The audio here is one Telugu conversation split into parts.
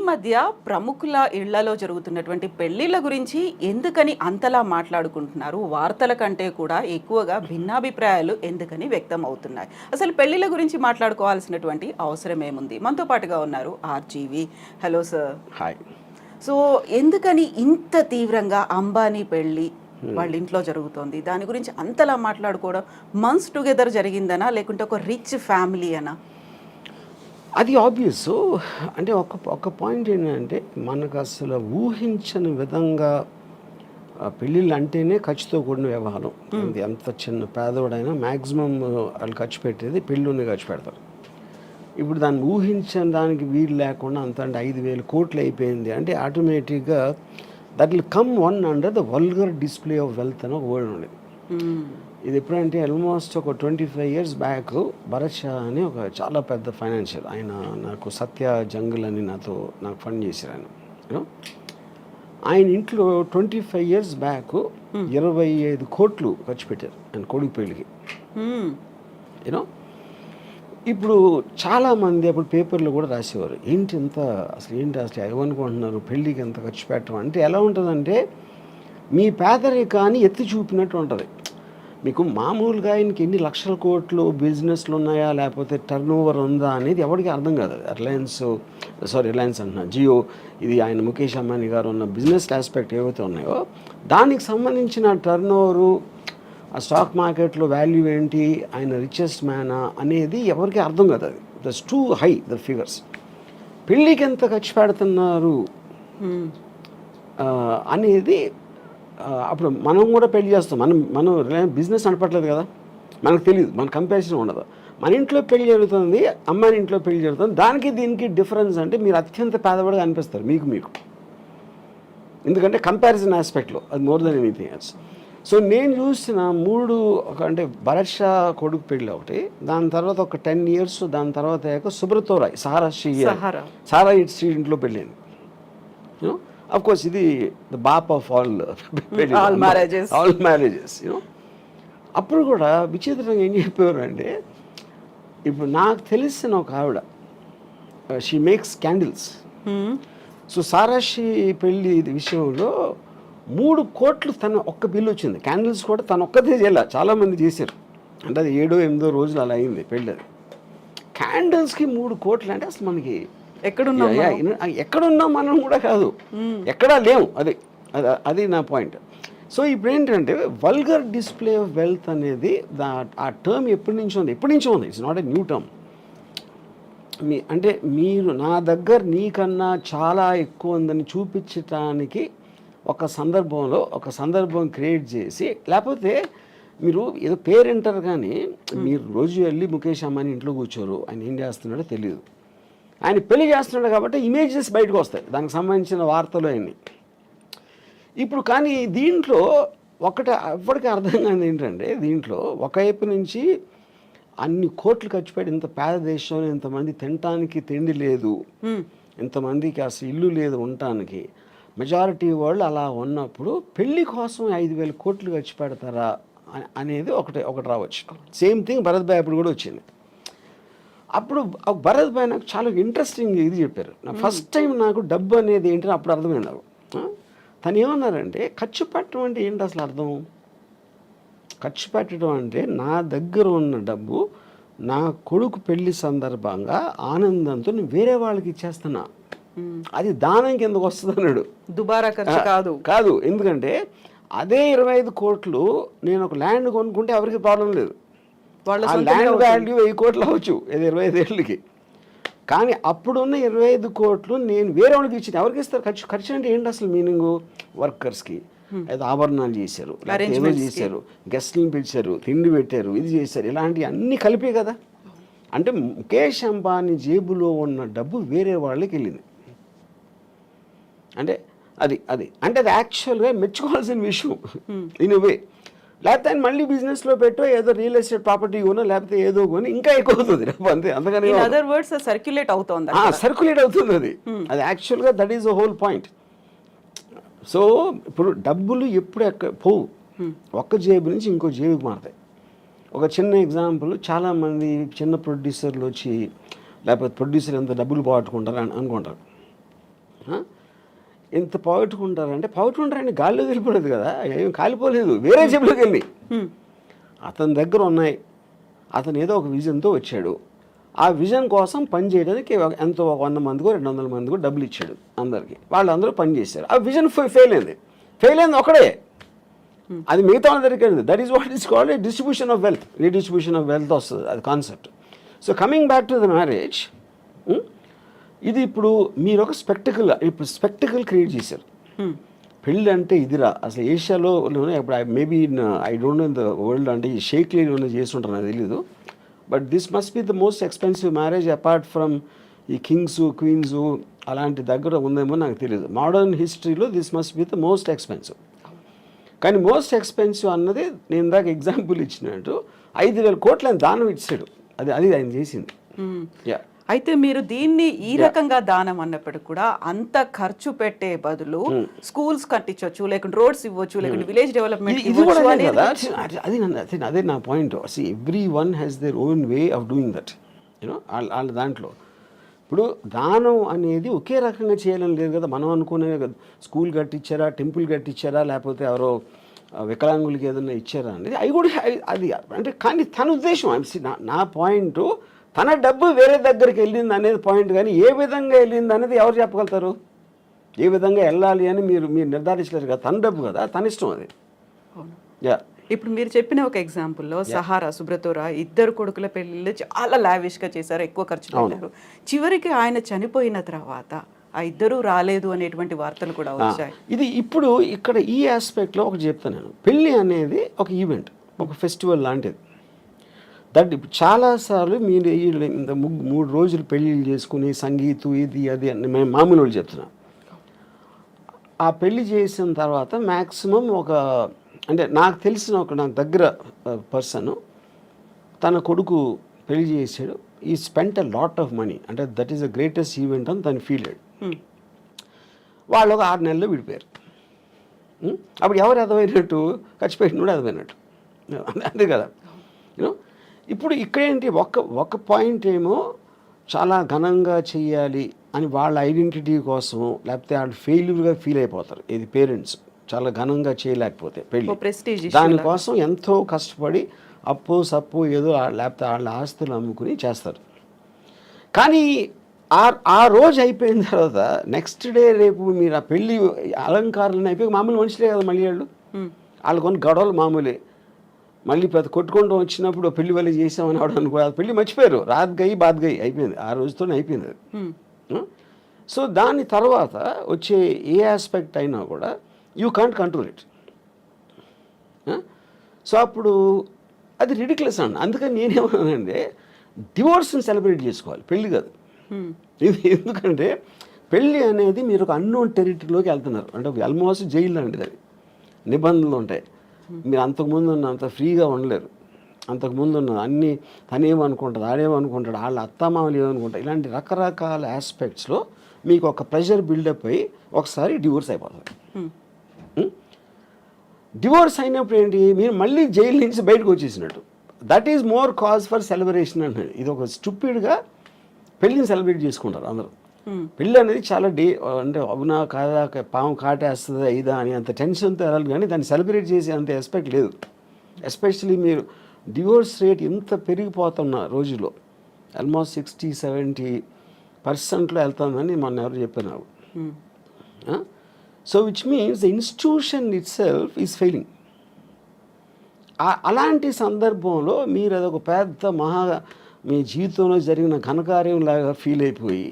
మధ్య ప్రముఖుల ఇళ్లలో జరుగుతున్నటువంటి పెళ్లిళ్ళ గురించి ఎందుకని అంతలా మాట్లాడుకుంటున్నారు? వార్తల కంటే కూడా ఎక్కువగా భిన్నాభిప్రాయాలు ఎందుకని వ్యక్తం అవుతున్నాయి? అసలు పెళ్లిళ్ళ గురించి మాట్లాడుకోవాల్సినటువంటి అవసరం ఏముంది? మనతో పాటుగా ఉన్నారు RGV. Hello sir. Hi. So ఎందుకని ఇంత తీవ్రంగా అంబానీ పెళ్ళి వాళ్ళ ఇంట్లో జరుగుతోంది? దాని గురించి అంతలా మాట్లాడుకోవడం మంత్స్ టుగెదర్ జరిగిందనా, లేకుంటే ఒక రిచ్ ఫ్యామిలీ అనా? అది ఆబ్వియస్. అంటే ఒక పాయింట్ ఏంటంటే మనకు అసలు ఊహించని విధంగా పెళ్ళిళ్ళు అంటేనే ఖర్చుతో కూడిన వ్యవహారం. ఇది ఎంత చిన్న పేదవాడైనా మ్యాక్సిమం వాళ్ళు ఖర్చు పెట్టేది పెళ్ళిలోనే ఖర్చు పెడతారు. ఇప్పుడు దాన్ని ఊహించని దానికి వీలు లేకుండా అంత అంటే 5,000 కోట్లు అయిపోయింది అంటే ఆటోమేటిక్గా that will come one under the vulgar display of wealth అని ఒక వర్డ్ ఉండేది. ఇది ఎప్పుడంటే ఆల్మోస్ట్ ఒక 25 years బ్యాక్ భరత్ షా అని ఒక చాలా పెద్ద ఫైనాన్షియల్ ఆయన, నాకు సత్య జంగల్ అని నాకు ఫండ్ చేశారు ఆయన. ఆయన ఇంట్లో 25 years బ్యాక్ 25 కోట్లు ఖర్చు పెట్టారు ఆయన కొడుకు పెళ్ళికి. యూనో ఇప్పుడు చాలామంది అప్పుడు పేపర్లో కూడా రాసేవారు, అసలు ఏమనుకుంటున్నారు పెళ్ళికి ఎంత ఖర్చు పెట్టడం అంటే. ఎలా ఉంటుందంటే మీ పేదరికాన్ని ఎత్తి చూపినట్టు ఉంటుంది. మీకు మామూలుగా ఆయనకి ఎన్ని లక్షల కోట్లు బిజినెస్లు ఉన్నాయా లేకపోతే టర్న్ ఓవర్ ఉందా అనేది ఎవరికి అర్థం కాదు. రిలయన్స్ అంటున్నా, జియో, ఇది ఆయన ముఖేష్ అంబానీ గారు ఉన్న బిజినెస్ ఆస్పెక్ట్ ఏవైతే ఉన్నాయో దానికి సంబంధించిన టర్న్ ఓవరు, ఆ స్టాక్ మార్కెట్లో వాల్యూ ఏంటి, ఆయన రిచెస్ట్ మ్యానా అనేది ఎవరికి అర్థం కాదు. అది that's two high the figures. పెళ్ళికి ఎంత ఖర్చు పెడుతున్నారు అనేది అప్పుడు మనం కూడా పెళ్లి చేస్తాం. మనం బిజినెస్ నడపట్లేదు కదా, మనకు తెలియదు, మన కంపారిజన్ ఉండదు. మన ఇంట్లో పెళ్లి జరుగుతుంది, అమ్మాయి ఇంట్లో పెళ్లి జరుగుతుంది, దానికి దీనికి డిఫరెన్స్ అంటే మీరు అత్యంత పేదవాడిగా అనిపిస్తారు మీకు. ఎందుకంటే కంపారిజన్ ఆస్పెక్ట్లో అది more than anything else. So నేను చూసిన అంటే భరత్ షా కొడుకు పెళ్ళి ఒకటి, దాని తర్వాత ఒక 10 years, దాని తర్వాత అయ్యాక సుబ్రతో రాయ్ సారా శ్రీ ఇంట్లో పెళ్ళింది. అఫ్ కోర్స్ ఇది ద బాప్ ఆఫ్ ఆల్ మ్యారేజెస్. అప్పుడు కూడా విచిత్రంగా ఏం చెప్పేవారు అంటే, ఇప్పుడు నాకు తెలిసిన ఒక ఆవిడ, షీ మేక్స్ క్యాండిల్స్. సో సారాశ్రీ పెళ్ళి విషయంలో 3 కోట్లు తన ఒక్క బిల్లు వచ్చింది. క్యాండిల్స్ కూడా తను ఒక్కదే చేయాల, చాలామంది చేశారు. అంటే అది 7-8 రోజులు అలా అయింది పెళ్ళి. అది క్యాండిల్స్కి 3 కోట్లు అంటే అసలు మనకి ఎక్కడున్నాం మనం కూడా కాదు, ఎక్కడా లేవు. అది నా పాయింట్. సో ఇప్పుడు ఏంటంటే వల్గర్ డిస్ప్లే ఆఫ్ వెల్త్ అనేది ఆ టర్మ్ ఎప్పటి నుంచో ఉంది. It's not a new term. అంటే మీరు నా దగ్గర నీకన్నా చాలా ఎక్కువ ఉందని చూపించటానికి ఒక సందర్భం క్రియేట్ చేసి, లేకపోతే మీరు ఏదో పేరెంటర్ కానీ మీరు రోజు వెళ్ళి ముఖేష్ అంబానీ ఇంట్లో కూర్చోరు, ఆయన ఏం చేస్తున్నాడో తెలియదు. ఆయన పెళ్లి చేస్తున్నాడు కాబట్టి ఇమేజెస్ బయటకు వస్తాయి, దానికి సంబంధించిన వార్తలు అన్నీ. ఇప్పుడు కానీ దీంట్లో ఎవరికి అర్థం కాదు ఏంటంటే, దీంట్లో ఒకవైపు నుంచి అన్ని కోట్లు ఖర్చు పెట్టి ఇంత పేద దేశంలో ఇంతమంది తినటానికి తిండి లేదు, ఇంతమందికి అసలు ఇల్లు లేదు ఉండటానికి, మెజారిటీ వాళ్ళు అలా ఉన్నప్పుడు పెళ్లి కోసం 5,000 కోట్లు ఖర్చు పెడతారా అనేది ఒకటి రావచ్చు. సేమ్ థింగ్ భరత్ భాయ్ అప్పుడు కూడా వచ్చింది. అప్పుడు భరత్ భాయ్ నాకు చాలా ఇంట్రెస్టింగ్ ఇది చెప్పారు. ఫస్ట్ టైం నాకు డబ్బు అనేది ఏంటని అప్పుడు అర్థమైంది నాకు. తను ఏమన్నారంటే, ఖర్చు పెట్టడం అంటే ఏంటి అసలు అర్థం? ఖర్చు పెట్టడం అంటే నా దగ్గర ఉన్న డబ్బు నా కొడుకు పెళ్లి సందర్భంగా ఆనందంతో నేను వేరే వాళ్ళకి ఇచ్చేస్తున్నా, అది దానం కిందకు వస్తుంది అన్నాడు. దుబారా ఖర్చు కాదు. ఎందుకంటే అదే 25 కోట్లు నేను ఒక ల్యాండ్ కొనుక్కుంటే ఎవరికి ప్రాబ్లం లేదు, ఆ ల్యాండ్ వాల్యూ 1000 కోట్లు అవ్వచ్చు 25 ఏళ్ళకి. కానీ అప్పుడున్న 25 కోట్లు నేను వేరే వాళ్ళకి ఇచ్చింది, ఎవరికి ఇస్తారు? ఖర్చు అంటే ఏంటి అసలు మీనింగ్? వర్కర్స్కి ఏదో ఆభరణాలు చేశారు, ఏదో చేశారు, గెస్ట్లను పిలిచారు, తిండి పెట్టారు, ఇది చేశారు, ఇలాంటివి అన్నీ కలిపే కదా. అంటే ముఖేష్ అంబానీ జేబులో ఉన్న డబ్బు వేరే వాళ్ళకి వెళ్ళింది. అంటే అది యాక్చువల్గా మెచ్చుకోవాల్సిన విషయం ఇన్ వే. లేకపోతే ఆయన మళ్ళీ బిజినెస్లో పెట్టో ఏదో రియల్ ఎస్టేట్ ప్రాపర్టీ కొనో లేకపోతే ఏదో కొని ఇంకా ఎక్కువ అవుతుంది అంతే. అందుకని సర్క్యులేట్ అవుతుంది అది యాక్చువల్గా that is the whole point. So ఇప్పుడు డబ్బులు ఎప్పుడు పోవు, ఒక్క జేబు నుంచి ఇంకో జేబుకి మారుతాయి. ఒక చిన్న ఎగ్జాంపుల్, చాలామంది చిన్న ప్రొడ్యూసర్లు వచ్చి లేకపోతే ప్రొడ్యూసర్ ఎంత డబ్బులు పోగొట్టుకుంటారు అని అనుకుంటారు. ఎంత పోగొట్టుకుంటారంటే పోగొట్టుకుంటారండి, గాల్లో వెళ్ళిపోలేదు కదా, ఏం కాలిపోలేదు, వేరే జేబులోకి వెళ్ళి అతని దగ్గర ఉన్నాయి. అతను ఏదో ఒక విజన్తో వచ్చాడు, ఆ విజన్ కోసం పని చేయడానికి ఎంతో 100 మందికో 200 మందికో డబ్బులు ఇచ్చాడు అందరికీ. వాళ్ళందరూ పని చేశారు, ఆ విజన్ ఫెయిల్ అయింది ఒకడే, అది మిగతా వాళ్ళ దగ్గరికి వెళ్ళింది. That is what is called distribution of wealth, redistribution of wealth వస్తుంది అది concept. So coming back to the marriage, ఇది ఇప్పుడు మీరు ఒక స్పెక్టికల్ క్రియేట్ చేశారు. పెళ్ళి అంటే ఇదిరా అసలు ఏషియాలో ఇప్పుడు maybe I don't know the world, అంటే ఈ షేక్లీ చేస్తుంటారు నాకు తెలీదు. But this must be the most expensive marriage apart from ఈ కింగ్స్ క్వీన్స్ అలాంటి దగ్గర ఉందేమో నాకు తెలియదు. మోడర్న్ హిస్టరీలో this must be the most expensive. కానీ మోస్ట్ ఎక్స్పెన్సివ్ అన్నది నేను ఇందాక ఎగ్జాంపుల్ ఇచ్చినట్టు 5,000 కోట్లు ఆయన దానం ఇచ్చాడు, అది ఆయన చేసింది. యా, అయితే మీరు దీన్ని ఈ రకంగా దానం అన్నప్పటికి కూడా అంత ఖర్చు పెట్టే బదులు స్కూల్స్ కట్టించవచ్చు, లేకుంటే రోడ్స్ ఇవ్వచ్చు, లేకుంటే విలేజ్ డెవలప్మెంట్ ఇది కూడా కదా, అదే నా point. Every one has their own way of doing that, you know. వాళ్ళ దాంట్లో ఇప్పుడు దానం అనేది ఒకే రకంగా చేయాలని లేదు కదా. మనం అనుకునే స్కూల్ కట్టించారా, టెంపుల్ కట్టించారా, లేకపోతే ఎవరో వికలాంగులకి ఏదైనా ఇచ్చారా అనేది అవి కూడా అది అంటే, కానీ తన ఉద్దేశం నా పాయింట్ తన డబ్బు వేరే దగ్గరికి వెళ్ళింది అనేది పాయింట్. కానీ ఏ విధంగా వెళ్ళింది అనేది ఎవరు చెప్పగలుగుతారు? ఏ విధంగా వెళ్ళాలి అని మీరు నిర్ధారించలేరు కదా, తన డబ్బు కదా, తన ఇష్టం అది. యా, ఇప్పుడు మీరు చెప్పిన ఒక ఎగ్జాంపుల్లో సహారా సుబ్రతోరా ఇద్దరు కొడుకుల పెళ్లిళ్ళు చాలా లావిష్గా చేశారు, ఎక్కువ ఖర్చు పెట్టారు. చివరికి ఆయన చనిపోయిన తర్వాత ఆ ఇద్దరు రాలేదు అనేటువంటి వార్తలు కూడా వచ్చాయి. ఇది ఇప్పుడు ఇక్కడ ఈ ఆస్పెక్ట్లో ఒకటి చెప్తాను నేను. పెళ్ళి అనేది ఒక ఈవెంట్, ఒక ఫెస్టివల్ లాంటిది. దట్ చాలాసార్లు మీరు 3 రోజులు పెళ్ళిళ్ళు చేసుకుని సంగీతం ఇది అది అని మేము మామూలు వాళ్ళు చెప్తున్నాం. ఆ పెళ్ళి చేసిన తర్వాత మ్యాక్సిమం అంటే నాకు తెలిసిన నాకు దగ్గర పర్సన్ తన కొడుకు పెళ్లి చేసాడు, he spent a lot of money, అంటే that is the greatest event అని తను ఫీల్ అయ్యాడు. వాళ్ళు ఒక 6 నెలల్లో విడిపోయారు. అప్పుడు ఎవరు ఎదవైనట్టు? ఖర్చు పెట్టినోడు ఎదవైనట్టు, అంతే కదా. యూనో, ఇప్పుడు ఇక్కడేంటి ఒక పాయింట్ ఏమో చాలా ఘనంగా చెయ్యాలి అని వాళ్ళ ఐడెంటిటీ కోసం, లేకపోతే వాళ్ళు ఫెయిల్యూర్గా ఫీల్ అయిపోతారు. ఇది పేరెంట్స్ చాలా ఘనంగా చేయలేకపోతే పెళ్ళి, దానికోసం ఎంతో కష్టపడి అప్పు సప్పు ఏదో లేకపోతే వాళ్ళ ఆస్తులు అమ్ముకుని చేస్తారు. కానీ ఆ రోజు అయిపోయిన తర్వాత నెక్స్ట్ డే రేపు మీరు ఆ పెళ్ళి అలంకారాలను అయిపోయి మామూలు మనుషులే కదా మళ్ళీ వాళ్ళు కొన్ని గొడవలు మామూలే. మళ్ళీ పెద్ద కొట్టుకుంటూ వచ్చినప్పుడు పెళ్లి వల్ల చేసామని ఆవిడ అనుకో, అది పెళ్ళి మర్చిపోయారు, రాత్ గయి బాత్ గయి అయిపోయింది, ఆ రోజుతోనే అయిపోయింది అది. సో దాని తర్వాత వచ్చే ఏ ఆస్పెక్ట్ అయినా కూడా you can't control it. So అప్పుడు అది రిడిక్యులస్ అండి. అందుకని నేనేమన్నానంటే డివోర్స్ని సెలబ్రేట్ చేసుకోవాలి, పెళ్ళి కాదు. ఎందుకంటే పెళ్ళి అనేది మీరు ఒక అన్నోన్ టెరిటరీలోకి వెళ్తున్నారు, అంటే ఆల్మోస్ట్ జైలు లాంటిది. అది నిబంధనలు ఉంటాయి. మీరు అంతకుముందు అంత ఫ్రీగా ఉండలేరు. అంతకుముందు ఉన్న అన్నీ తనేమనుకుంటుంది, ఆడేమనుకుంటాడు, వాళ్ళ అత్తమామలు ఏమనుకుంటారు, ఇలాంటి రకరకాల ఆస్పెక్ట్స్లో మీకు ఒక ప్రెషర్ బిల్డప్ అయ్యి ఒకసారి డివోర్స్ అయిపోతుంది. డివోర్స్ అయినప్పుడు ఏంటి, మీరు మళ్ళీ జైలు నుంచి బయటకు వచ్చేసినట్టు. That is more cause for celebration అంటే. ఇది ఒక స్టూపిడ్గా పెళ్ళిని సెలబ్రేట్ చేసుకుంటారు అందరూ. పెళ్ళి అనేది చాలా అంటే అవునా కాదా, పాము కాటేస్తుందా ఇదా అని అంత టెన్షన్తో వెళ్ళాలి, కానీ దాన్ని సెలబ్రేట్ చేసే అంత ఎస్పెక్ట్ లేదు. ఎస్పెషలీ మీరు డివోర్స్ రేట్ ఇంత పెరిగిపోతున్న రోజుల్లో ఆల్మోస్ట్ 60-70% వెళ్తుందని మొన్న ఎవరు చెప్పారు నాకు. So which means the institution it self is failing. అలాంటి సందర్భంలో మీరు అదొక పెద్ద మీ జీవితంలో జరిగిన ఘనకార్యం లాగా ఫీల్ అయిపోయి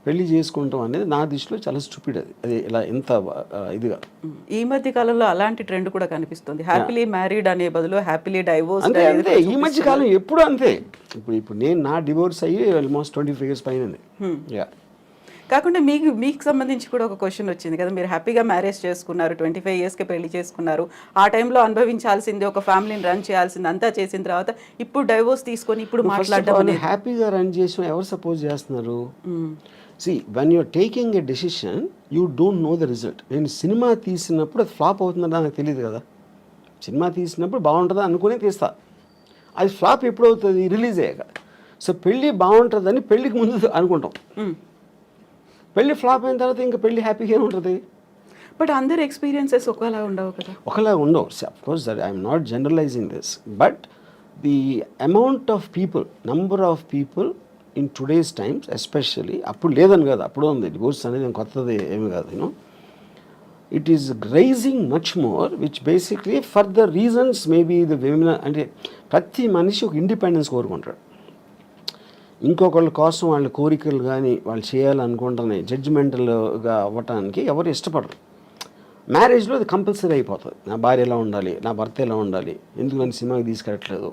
పెళ్లి చేసుకుంటాం అనేది నా దృష్టిలో చాలా స్టూపిడ్. అది ఇలా ఇంత ఇదిగా ఈ మధ్య కాలంలో అలాంటి ట్రెండ్ కూడా కనిపిస్తుంది. హ్యాపీలీ మ్యారీడ్ అనే బదులు హ్యాపీలీ డైవోర్స్ అంతే. ఈ మధ్య కాలం ఎప్పుడు అంతే. ఇప్పుడు నేను నా డివోర్స్ అయ్యి ఆల్మోస్ట్ 25 years పైన. కాకుండా మీకు సంబంధించి కూడా ఒక క్వశ్చన్ వచ్చింది కదా, మీరు హ్యాపీగా మ్యారేజ్ చేసుకున్నారు, 25 yearsకి పెళ్లి చేసుకున్నారు, ఆ టైంలో అనుభవించాల్సింది ఒక ఫ్యామిలీని రన్ చేయాల్సింది అంతా చేసిన తర్వాత ఇప్పుడు డైవోర్స్ తీసుకొని ఇప్పుడు మాట్లాడడం హ్యాపీగా రన్ చేసిన ఎవరు సపోజ్ చేస్తున్నారు? See, when you're taking a decision, you don't know the result. నేను సినిమా తీసినప్పుడు అది ఫ్లాప్ అవుతుందా నాకు తెలియదు కదా. సినిమా తీసినప్పుడు బాగుంటుందా అనుకునే తీస్తా, అది ఫ్లాప్ ఎప్పుడు అవుతుంది? రిలీజ్ అయ్యాక. సో పెళ్ళి బాగుంటుందని పెళ్ళికి ముందు అనుకుంటాం. పెళ్ళి ఫ్లాప్ అయిన తర్వాత ఇంకా పెళ్ళి హ్యాపీగా ఉంటుంది. బట్ అందరి ఎక్స్పీరియన్సెస్ ఒకలా ఉండవు కదా. ఒకలా ఉండవు. Of course that I'm not generalising this, but the amount of people, number of people in today's times especially, అప్పుడు లేదని కాదు, అప్పుడు ఉంది, డివోర్స్ అనేది కొత్తది ఏమి కాదు, you know, it is rising much more, which basically for the reasons maybe the women, అంటే ప్రతి మనిషి ఒక ఇండిపెండెన్స్ కోరుకుంటాడు. ఇంకొకళ్ళ కోసం వాళ్ళ కోరికలు కానీ వాళ్ళు చేయాలనుకుంటున్నాయి జడ్జిమెంటల్గా అవ్వటానికి ఎవరు ఇష్టపడరు. మ్యారేజ్లో అది కంపల్సరీ అయిపోతుంది. నా భార్య ఎలా ఉండాలి, నా భర్త ఎలా ఉండాలి, ఎందుకు నన్ను సినిమాకి తీసుకెళ్ళట్లేదు,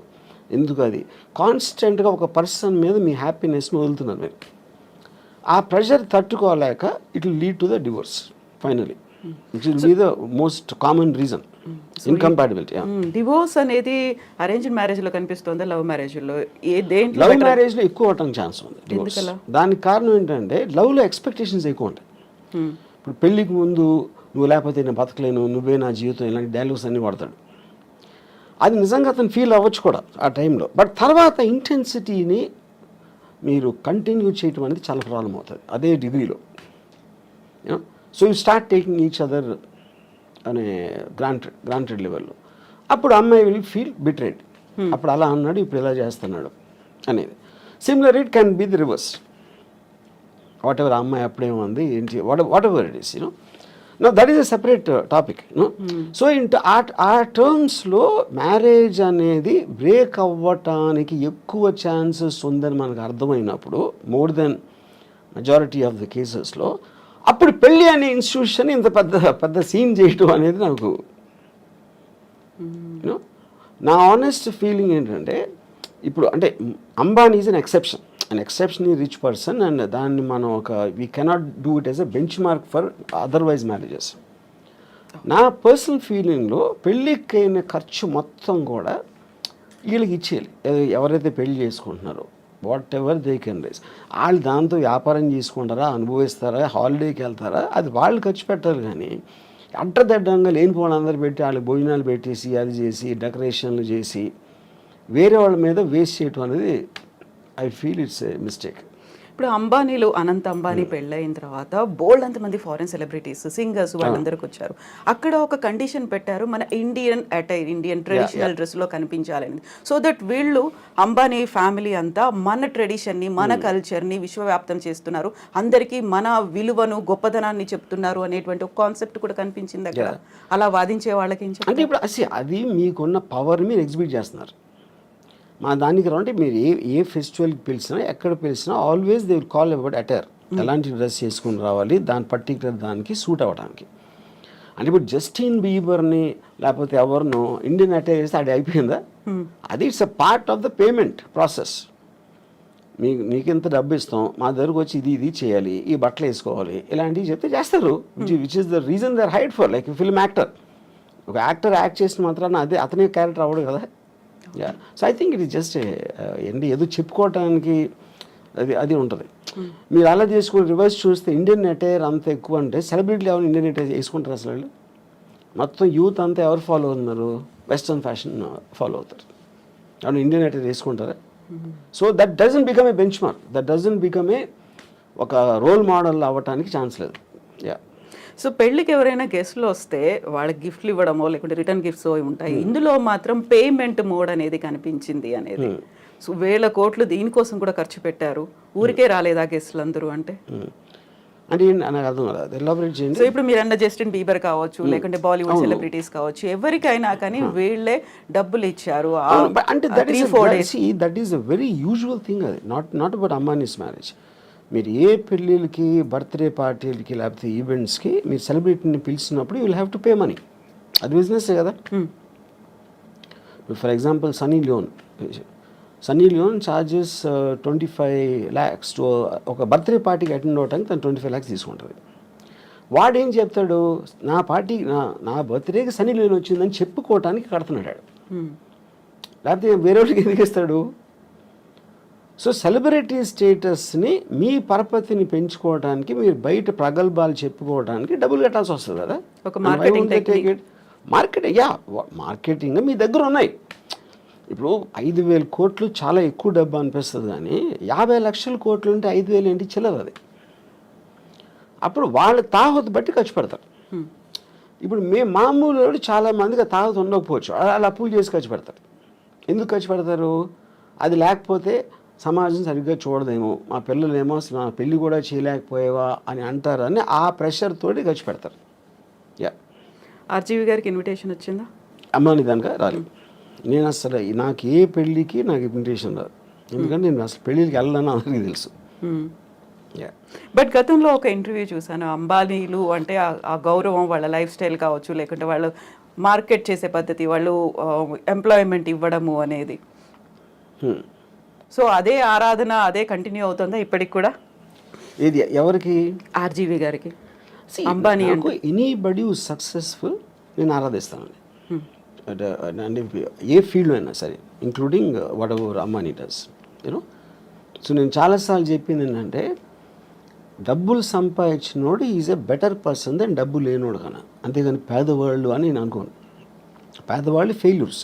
ఎందుకు, అది కాన్స్టెంట్గా ఒక పర్సన్ మీద మీ హ్యాపీనెస్ని వదులుతున్నారు మీరు. ఆ ప్రెషర్ తట్టుకోలేక it will lead to the divorce finally, which will be the most common reason, incompatibility. Divorce అనేది అరేంజ్డ్ మ్యారేజ్లో కనిపిస్తుందా, లవ్ మ్యారేజ్లో? దేంట్లో? లవ్ మ్యారేజ్లో ఎక్కువ అవటానికి ఛాన్స్ ఉంది డివోర్స్. దానికి కారణం ఏంటంటే లవ్లో ఎక్స్పెక్టేషన్స్ ఎక్కువ ఉంటాయి. ఇప్పుడు పెళ్ళికి ముందు నువ్వు లేకపోతే నేను బతకలేను, నువ్వే నా జీవితం, ఇలాంటి డైలాగ్స్ అన్నీ వాడతాడు. అది నిజంగా అతను ఫీల్ అవ్వచ్చు కూడా ఆ టైంలో, బట్ తర్వాత ఇంటెన్సిటీని మీరు కంటిన్యూ చేయటం అనేది చాలా ప్రాబ్లం అవుతుంది అదే డిగ్రీలో. So you start taking each other అనే గ్రాంటెడ్ లెవెల్లో. అప్పుడు అమ్మాయి విల్ ఫీల్ బిట్రేడ్, అప్పుడు అలా అన్నాడు, ఇప్పుడు ఇలా చేస్తున్నాడు అనేది. Similar it can be the reverse. Whatever అమ్మాయి అప్పుడేముంది ఏంటి, whatever it is, you know. No that is a separate topic, no. So ఆ టర్మ్స్లో మ్యారేజ్ అనేది బ్రేక్ అవ్వటానికి ఎక్కువ ఛాన్సెస్ ఉందని మనకు అర్థమైనప్పుడు, more than majority of the కేసెస్లో, అప్పుడు పెళ్ళి అనే ఇన్స్టిట్యూషన్ ఇంత పెద్ద సీన్ చేయటం అనేది నాకు, యూనో, నా ఆనెస్ట్ ఫీలింగ్ ఏంటంటే, ఇప్పుడు అంటే Ambani is an exceptionally rich person, and దాన్ని మనం we cannot do it as a bench mark for otherwise marriages. నా పర్సనల్ ఫీలింగ్లో పెళ్ళికైన ఖర్చు మొత్తం కూడా వీళ్ళకి ఇచ్చేయాలి. ఎవరైతే పెళ్లి చేసుకుంటున్నారో whatever they can raise, వాళ్ళు దాంతో వ్యాపారం చేసుకుంటారా, అనుభవిస్తారా, హాలిడేకి వెళ్తారా, అది వాళ్ళు ఖర్చు పెట్టాలి. కానీ అడ్డదడ్డంగా లేనిపోవడం అందరు పెట్టి వాళ్ళకి భోజనాలు పెట్టేసి అది చేసి డెకరేషన్లు చేసి వేరే వాళ్ళ మీద వేస్ట్ చేయటం అనేది I feel it's a mistake. ఇప్పుడు అంబానీలో అనంత్ అంబానీ పెళ్ళైన తర్వాత బోల్డ్ అంతమంది ఫారెన్ సెలబ్రిటీస్, సింగర్స్ వాళ్ళందరికి వచ్చారు. అక్కడ ఒక కండిషన్ పెట్టారు, మన ఇండియన్ అటైర్, ఇండియన్ ట్రెడిషనల్ డ్రెస్లో కనిపించాలని. సో దట్ వీళ్ళు అంబానీ ఫ్యామిలీ అంతా మన ట్రెడిషన్ని, మన కల్చర్ని విశ్వవ్యాప్తం చేస్తున్నారు, అందరికీ మన విలువను గొప్పదనాన్ని చెప్తున్నారు అనేటువంటి ఒక కాన్సెప్ట్ కూడా కనిపించింది అక్కడ. అలా వాదించే వాళ్ళకి అంటే ఇప్పుడు అది మీకున్న పవర్ మీరు ఎగ్జిబిట్ చేస్తున్నారు. మా దానికి అంటే మీరు ఏ ఫెస్టివల్కి పిలిచినా ఎక్కడ పిలిచినా always they will call about attire, ఎలాంటి డ్రెస్ చేసుకుని రావాలి, దాని పర్టికులర్ దానికి సూట్ అవ్వడానికి. అంటే ఇప్పుడు జస్టిన్ బీబర్ని లేకపోతే ఎవరినో ఇండియన్ అటైర్ చేస్తే అది అయిపోయిందా? అది it's a part of the payment process. మీకు ఎంత డబ్బు ఇస్తాం, మా దగ్గరకు వచ్చి ఇది చేయాలి, ఈ బట్టలు వేసుకోవాలి, ఇలాంటివి చెప్తే చేస్తారు. Which is the reason they are hide for. Like film actor, ఒక యాక్టర్ యాక్ట్ చేసిన మాత్రాన అదే అతని క్యారెక్టర్ అవ్వడు కదా. So I think it is just ఏంటి ఏదో చెప్పుకోవటానికి అది ఉంటుంది. మీరు అలా చేసుకుని రివర్స్ చూస్తే ఇండియన్ అటైర్ అంత ఎక్కువ అంటే సెలబ్రిటీలు ఎవరు ఇండియన్ అటైర్ వేసుకుంటారు అసలు? వాళ్ళు మొత్తం యూత్ అంతా ఎవరు ఫాలో అవుతున్నారు? వెస్ట్రన్ ఫ్యాషన్ ఫాలో అవుతారు. అవును, ఇండియన్ అటైర్ వేసుకుంటారా? So that doesn't become a bench mark, that doesn't become a ఒక రోల్ మోడల్ అవ్వటానికి ఛాన్స్ లేదు. యా. సో పెళ్ళికి ఎవరైనా గెస్ట్లు వస్తే వాళ్ళకి గిఫ్ట్లు ఇవ్వడమో లేకుంటే రిటర్న్ గిఫ్ట్స్ ఉంటాయి. ఇందులో మాత్రం పేమెంట్ మోడ్ అనేది కనిపించింది అనేది. సో 1000 కోట్లు దీనికోసం కూడా ఖర్చు పెట్టారు. ఊరికే రాలేదా గెస్ట్లు అందరూ అంటే నాకు అర్థం కాదు, ఎలాబరేట్ చేయండి. సో ఇప్పుడు మీరు అన్న జస్టిన్ బీబర్ కావచ్చు, లేకుంటే బాలీవుడ్ సెలబ్రిటీస్ కావచ్చు, ఎవరికైనా కానీ వీళ్ళే డబ్బులు ఇచ్చారు. అంటే that is a very usual thing. అది నాట్ అబౌట్ అంబానీస్ మ్యారేజ్. మీరు ఏ పెళ్ళిళ్ళకి, బర్త్డే పార్టీలకి లేకపోతే ఈవెంట్స్కి మీరు సెలబ్రిటీని పిలిచినప్పుడు you will have to pay money. అది బిజినెస్సే కదా. For example Sunny Leone charges 25 lakhs to ఒక బర్త్డే పార్టీకి అటెండ్ అవడానికి తను 25 lakhs తీసుకుంటుంది. వాడేం చెప్తాడు, నా బర్త్డేకి సన్నీ లియోన్ వచ్చిందని చెప్పుకోవటానికి కడుతున్నాడు. లేకపోతే వేరే వాళ్ళకి ఎందుకు ఇస్తాడు? సో సెలబ్రిటీ స్టేటస్ని మీ పరపతిని పెంచుకోవడానికి మీరు బయట ప్రగల్భాలు చెప్పుకోవడానికి డబ్బులు కట్టాల్సి వస్తుంది కదా. మార్కెటింగ్ మీ దగ్గర ఉన్నాయి. ఇప్పుడు 5,000 కోట్లు చాలా ఎక్కువ డబ్బు అనిపిస్తుంది, కానీ 50 లక్షల కోట్లు ఉంటే 5,000 ఏంటి చిల్లర. అది అప్పుడు వాళ్ళ తాహతు బట్టి ఖర్చు పెడతారు. ఇప్పుడు మామూలు చాలా మందికి తాహతు ఉండకపోవచ్చు, అలా అప్పులు చేసి ఖర్చు పెడతారు. ఎందుకు ఖర్చు పెడతారు? అది లేకపోతే సమాజం సరిగ్గా చూడదేమో, మా పిల్లలేమో అసలు నా పెళ్ళి కూడా చేయలేకపోయేవా అని అంటారు అని ఆ ప్రెషర్ తోటి ఖర్చు పెడతారు. యా. ఆర్జీవి గారికి ఇన్విటేషన్ వచ్చిందా? అమ్మాని దానిక రాలేదు. నేను అసలు నాకు ఏ పెళ్ళికి నాకు ఇన్విటేషన్ రాదు, ఎందుకంటే నేను అసలు పెళ్ళికి వెళ్ళాలని అందరికీ తెలుసు. బట్ గతంలో ఒక ఇంటర్వ్యూ చూసాను, అంబానీలు అంటే ఆ గౌరవం, వాళ్ళ లైఫ్ స్టైల్ కావచ్చు, లేకుంటే వాళ్ళు మార్కెట్ చేసే పద్ధతి, వాళ్ళు ఎంప్లాయ్మెంట్ ఇవ్వడము అనేది, సో అదే ఆరాధన అదే కంటిన్యూ అవుతుందా ఇప్పటికి కూడా? ఇది ఎవరికి? ఆర్జీవి గారికి. అంబానీ అంటే ఎనీబడి సక్సెస్ఫుల్ నేను ఆరాధిస్తానండి. అంటే ఏ ఫీల్డ్ అయినా సరే, including whatever Ambani does, you know. So నేను చాలాసార్లు చెప్పింది ఏంటంటే, డబ్బులు సంపాదించినోడు is a better person than డబ్బు లేనోడు కన్నా. అంతేగాని పేదవాళ్ళు అని నేను అనుకోను. పేదవాళ్ళు failures,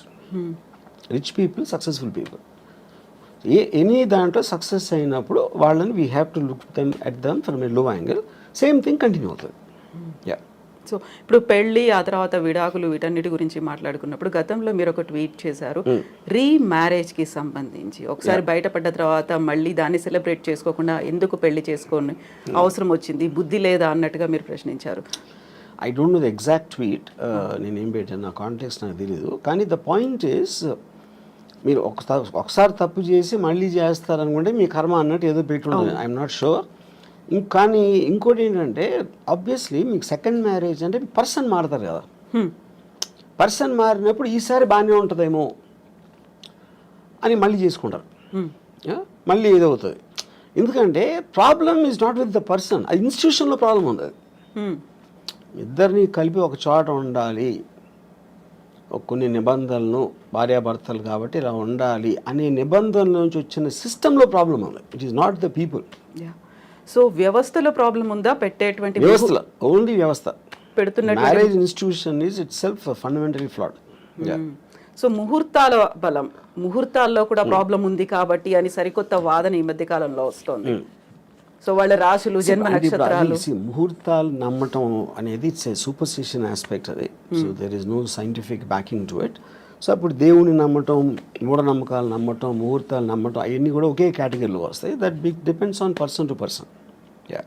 rich people successful people. Any దాంట్లో సక్సెస్ అయినప్పుడు వాళ్ళని we have to look them at them from a low angle. Same thing continue అవుతుంది. యా. సో ఇప్పుడు పెళ్ళి, ఆ తర్వాత విడాకులు, వీటన్నిటి గురించి మాట్లాడుకున్నప్పుడు గతంలో మీరు ఒక ట్వీట్ చేశారు, రీమ్యారేజ్కి సంబంధించి. ఒకసారి బయటపడ్డ తర్వాత మళ్ళీ దాన్ని సెలబ్రేట్ చేసుకోకుండా ఎందుకు పెళ్లి చేసుకొని అవసరం వచ్చింది, బుద్ధి లేదా అన్నట్టుగా మీరు ప్రశ్నించారు. I don't know the exact tweet, నేనేం పెట్టాను, నా కాంటెక్స్ట్ నాకు తెలియదు. కానీ ద పాయింట్ ఈస్, మీరు ఒకసారి తప్పు చేసి మళ్ళీ చేస్తారనుకుంటే మీ కర్మ అన్నట్టు ఏదో పెట్టుంటుంది. I'm not sure. కానీ ఇంకోటి ఏంటంటే, ఆబ్వియస్లీ మీకు సెకండ్ మ్యారేజ్ అంటే పర్సన్ మారుతారు కదా. పర్సన్ మారినప్పుడు ఈసారి బాగానే ఉంటుందేమో అని మళ్ళీ చేసుకుంటారు, మళ్ళీ ఏదవుతుంది. ఎందుకంటే problem is not with the person, అది ఇన్స్టిట్యూషన్లో ప్రాబ్లం ఉంది. అది ఇద్దరిని కలిపి ఒక చోట ఉండాలి, కొన్ని నిబంధనలను, భార్యాభర్తలు కాబట్టి ఇలా ఉండాలి అనే నిబంధనల నుంచి వచ్చిన సిస్టంలో ప్రాబ్లం ఉంది. It is not the people. So వ్యవస్థలో ప్రాబ్లం ఉందా? పెట్టేటువంటి వ్యవస్థలో, ఓన్లీ వ్యవస్థ. పెడుతున్న marriage institution is itself fundamentally flawed. So ముహూర్తాల బలం, ముహూర్తాల్లో కూడా ప్రాబ్లం ఉంది కాబట్టి అని సరికొత్త వాదన ఈ మధ్య కాలంలో వస్తుంది. సో వాళ్ళ రాశులు, జన్మ నక్షత్రాలు, ముహూర్తాలు నమ్మటం అనేది ఇట్స్ ఏ సూపర్స్టిషన్ ఆస్పెక్ట్. అది so there is no scientific backing to it. So అప్పుడు దేవుని నమ్మటం, మూఢనమ్మకాలు నమ్మటం, ముహూర్తాలు నమ్మటం, అవన్నీ కూడా ఒకే కేటగిరీలో వస్తాయి. That depends on person to person. Yeah.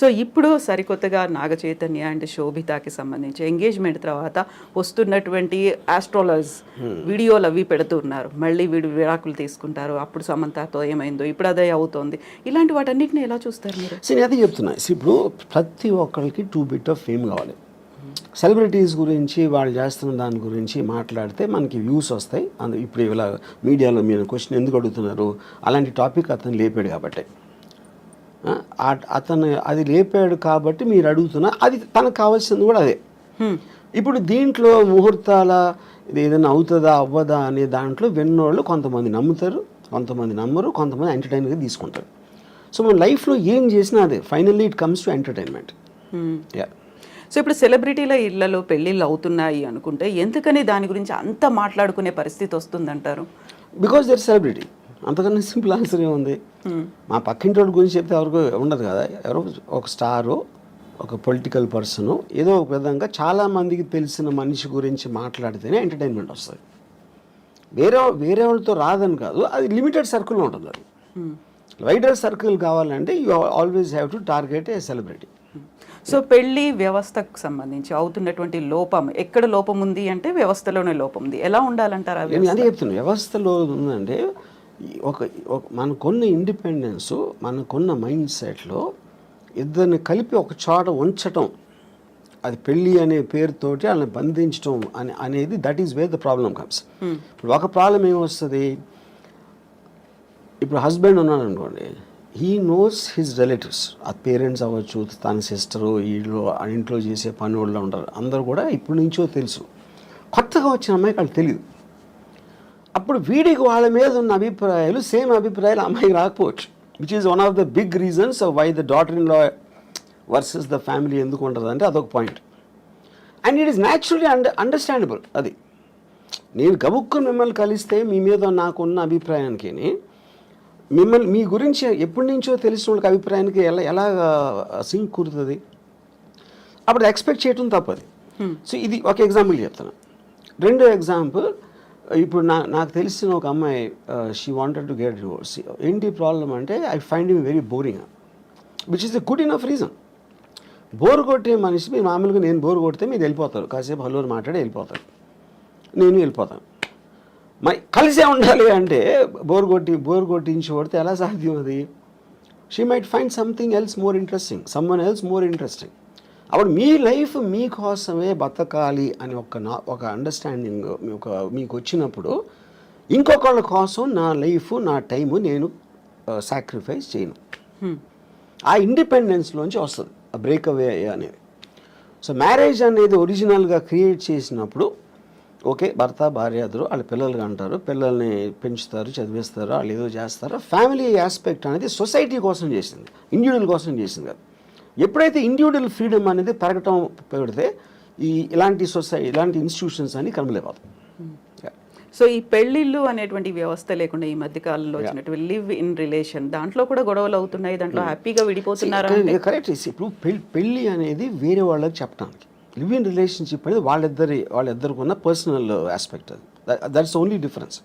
So ఇప్పుడు సరికొత్తగా నాగ చైతన్య అండ్ శోభితాకి సంబంధించి ఎంగేజ్మెంట్ తర్వాత వస్తున్నటువంటి ఆస్ట్రాలజర్స్ వీడియోలు అవి పెడుతున్నారు. మళ్ళీ వీడు విడాకులు తీసుకుంటారు, అప్పుడు సమంతతో ఏమైందో, ఇప్పుడు అదే అవుతోంది. ఇలాంటి వాటన్నిటిని ఎలా చూస్తారు మీరు? నేను అదే చెప్తున్నా. ఇప్పుడు ప్రతి ఒక్కరికి టూ బిట్ ఆఫ్ ఫేమ్ కావాలి. సెలబ్రిటీస్ గురించి, వాళ్ళు చేస్తున్న దాని గురించి మాట్లాడితే మనకి వ్యూస్ వస్తాయి. ఇప్పుడు ఇలా మీడియాలో మీరు క్వశ్చన్ ఎందుకు అడుగుతున్నారు, అలాంటి టాపిక్ అతను లేపాడు కాబట్టి, అతను అది లేపాడు కాబట్టి మీరు అడుగుతున్నా, అది తనకు కావాల్సింది కూడా అదే. ఇప్పుడు దీంట్లో ముహూర్తాల ఇది ఏదైనా అవుతుందా అవ్వదా అనే దాంట్లో విన్నోళ్ళు కొంతమంది నమ్ముతారు, కొంతమంది నమ్మరు, కొంతమంది ఎంటర్టైన్గా తీసుకుంటారు. సో మన లైఫ్లో ఏం చేసినా అదే, finally it comes to entertainment. Yeah. So ఇప్పుడు సెలబ్రిటీల ఇళ్లలో పెళ్ళిళ్ళు అవుతున్నాయి అనుకుంటే ఎందుకని దాని గురించి అంత మాట్లాడుకునే పరిస్థితి వస్తుందంటారు? Because there celebrity. అంతకన్నా సింపుల్ ఆన్సర్ ఏముంది? మా పక్కింటి వాళ్ళ గురించి చెప్తే ఎవరికి ఉండదు కదా. ఎవరో ఒక స్టారు, ఒక పొలిటికల్ పర్సను, ఏదో ఒక విధంగా చాలామందికి తెలిసిన మనిషి గురించి మాట్లాడితేనే ఎంటర్టైన్మెంట్ వస్తుంది. వేరే వాళ్ళతో రాదని కాదు, అది లిమిటెడ్ సర్కిల్లో ఉంటుంది. అది వైడర్ సర్కిల్ కావాలంటే you always have to target A celebrity. So పెళ్లి వ్యవస్థకు సంబంధించి అవుతున్నటువంటి లోపం, ఎక్కడ లోపం ఉంది అంటే వ్యవస్థలోనే లోపం ఉంది. ఎలా ఉండాలంటారు? అదే చెప్తున్నాను, వ్యవస్థలో ఉందంటే మనకున్న ఇండిపెండెన్స్, మనకున్న మైండ్ సెట్లో ఇద్దరిని కలిపి ఒక చోట ఉంచటం, అది పెళ్ళి అనే పేరుతోటి వాళ్ళని బంధించడం అనేది that is where the problem comes. ఇప్పుడు ఒక ప్రాబ్లం ఏమొస్తుంది, ఇప్పుడు హస్బెండ్ ఉన్నాడు అనుకోండి, హీ నోస్ హిజ్ రిలేటివ్స్, ఆ పేరెంట్స్ అవ్వచ్చు, తన సిస్టరు, వీళ్ళు ఇంట్లో చేసే పని వాళ్ళు ఉంటారు, అందరూ కూడా ఇప్పటి నుంచో తెలుసు. కొత్తగా వచ్చిన అమ్మాయికి వాళ్ళు తెలియదు. అప్పుడు వీడికి వాళ్ళ మీద ఉన్న అభిప్రాయాలు సేమ్ అభిప్రాయాలు అమ్మాయికి రాకపోవచ్చు, which is one of the big reasons why the daughter in law versus the family ఎందుకు ఉంటుంది అంటే అదొక point. And it is naturally understandable. అది నేను గబుక్కుని మిమ్మల్ని కలిస్తే మీ మీద నాకున్న అభిప్రాయానికి మిమ్మల్ని మీ గురించి ఎప్పటి నుంచో తెలిసిన వాళ్ళకి అభిప్రాయానికి ఎలా సింక్ కుదురుతుంది? అప్పుడు ఎక్స్పెక్ట్ చేయటం తప్పది. సో ఇది ఒక ఎగ్జాంపుల్ చెప్తాను. రెండో ఎగ్జాంపుల్, ఇప్పుడు నాకు తెలిసిన ఒక అమ్మాయి, she wanted to get divorce. ఏంటి ప్రాబ్లం అంటే, I find him very boring, which is a good enough reason. Bore కొట్టే మనిషి, మీరు మామూలుగా నేను బోర్ కొడితే మీరు వెళ్ళిపోతారు, కాసేపు హలోని మాట్లాడి వెళ్ళిపోతారు, నేను వెళ్ళిపోతాను. కలిసే ఉండాలి అంటే బోర్ కొట్టించి కొడితే ఎలా సాధ్యం అది? She might find something else more interesting, someone else more interesting. అప్పుడు మీ లైఫ్ మీకోసమే బతకాలి అని ఒక అండర్స్టాండింగ్ మీకు వచ్చినప్పుడు, ఇంకొకళ్ళ కోసం నా లైఫ్ నా టైము నేను సాక్రిఫైస్ చేయను. ఆ ఇండిపెండెన్స్లోంచి వస్తుంది ఆ బ్రేక్అవే అనేది. సో మ్యారేజ్ అనేది ఒరిజినల్గా క్రియేట్ చేసినప్పుడు, ఓకే, భర్త భార్య ఇద్దరు వాళ్ళ పిల్లలుగా అంటారు, పిల్లల్ని పెంచుతారు, చదివిస్తారు, వాళ్ళు ఏదో చేస్తారు. ఫ్యామిలీ ఆస్పెక్ట్ అనేది సొసైటీ కోసం చేసింది, ఇండివిజువల్ కోసం చేసింది కాదు. ఎప్పుడైతే ఇండివిజువల్ ఫ్రీడమ్ అనేది పెరగటం పెడితే ఇలాంటి ఇన్స్టిట్యూషన్స్ అని కనుమలేకపోతాయి. సో ఈ పెళ్ళిళ్ళు అనేటువంటి వ్యవస్థ లేకుండా ఈ మధ్య కాలంలో వచ్చినటువంటి లివ్ ఇన్ రిలేషన్, దాంట్లో కూడా గొడవలు అవుతున్నాయి, దాంట్లో హ్యాపీగా విడిపోతున్నారు. కరెక్ట్. ఇప్పుడు పెళ్ళి అనేది వేరే వాళ్ళకి చెప్పడానికి, లివ్ ఇన్ రిలేషన్షిప్ అనేది వాళ్ళిద్దరికి ఉన్న పర్సనల్ ఆస్పెక్ట్. అది దట్స్ ఓన్లీ డిఫరెన్స్.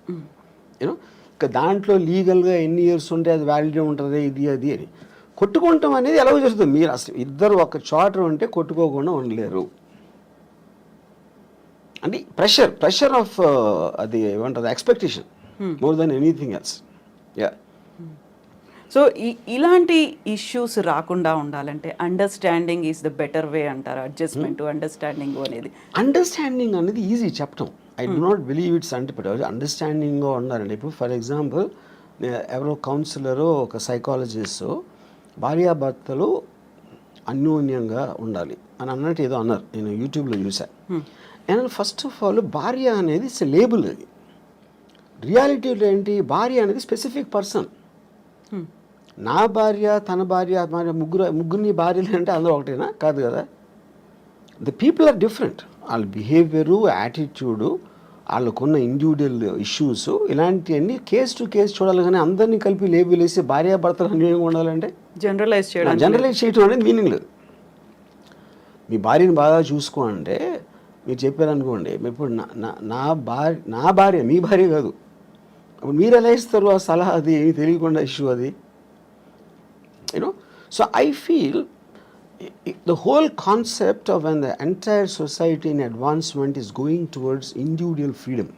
యూనో, ఇంకా దాంట్లో లీగల్గా ఎన్ని ఇయర్స్ ఉంటే అది వ్యాలిడ్ ఉంటుంది, ఇది అది అని. కొట్టుకుంటాం అనేది ఎలా జరుగుతుంది? మీరు అసలు ఇద్దరు ఒక చోట ఉంటే కొట్టుకోకుండా ఉండలేరు. అంటే ప్రెషర్ ఆఫ్ అది ఏమంటారు, expectation more than anything else. Yeah. So ఇలాంటి ఇష్యూస్ రాకుండా ఉండాలంటే understanding is the better way అంటారు. అడ్జస్ట్మెంట్, అండర్స్టాండింగ్ అనేది. అండర్స్టాండింగ్ అనేది ఈజీ చెప్పటం. I do not believe it's అండర్స్టాండింగ్గా ఉండాలండి. ఇప్పుడు ఫర్ ఎగ్జాంపుల్, ఎవరో కౌన్సిలరు, ఒక సైకాలజిస్ట్, భార్యాభర్తలు అన్యోన్యంగా ఉండాలి అని అన్నట్టు ఏదో అన్నారు, నేను యూట్యూబ్లో చూసాను. అండ్ ఫస్ట్ ఆఫ్ ఆల్, భార్య అనేది ఇట్స్ లేబుల్. అది రియాలిటీలో ఏంటి, భార్య అనేది స్పెసిఫిక్ పర్సన్. నా భార్య, తన భార్య, ముగ్గురిని భార్యలు అంటే అందరూ ఒకటేనా? కాదు కదా. The people are different. వాళ్ళ బిహేవియరు, యాటిట్యూడు, వాళ్ళకున్న ఇండివిజువల్ ఇష్యూస్, ఇలాంటివన్నీ కేస్ టు కేస్ చూడాలి. కానీ అందరినీ కలిపి లేబుల్ వేసి భార్యాభర్తలు అన్యోన్యంగా ఉండాలంటే జనరలైజ్ చేయడం అనేది మీనింగ్ లేదు. మీ భార్యని బాగా చూసుకో అంటే మీరు చెప్పారనుకోండి, ఇప్పుడు నా భార్య మీ భార్య కాదు, అప్పుడు మీరు ఎలా ఇస్తారు ఆ సలహా? అది ఏమి తెలియకుండా ఇష్యూ అది. You know, so I feel the whole concept of when the entire society in advancement is going towards individual freedom.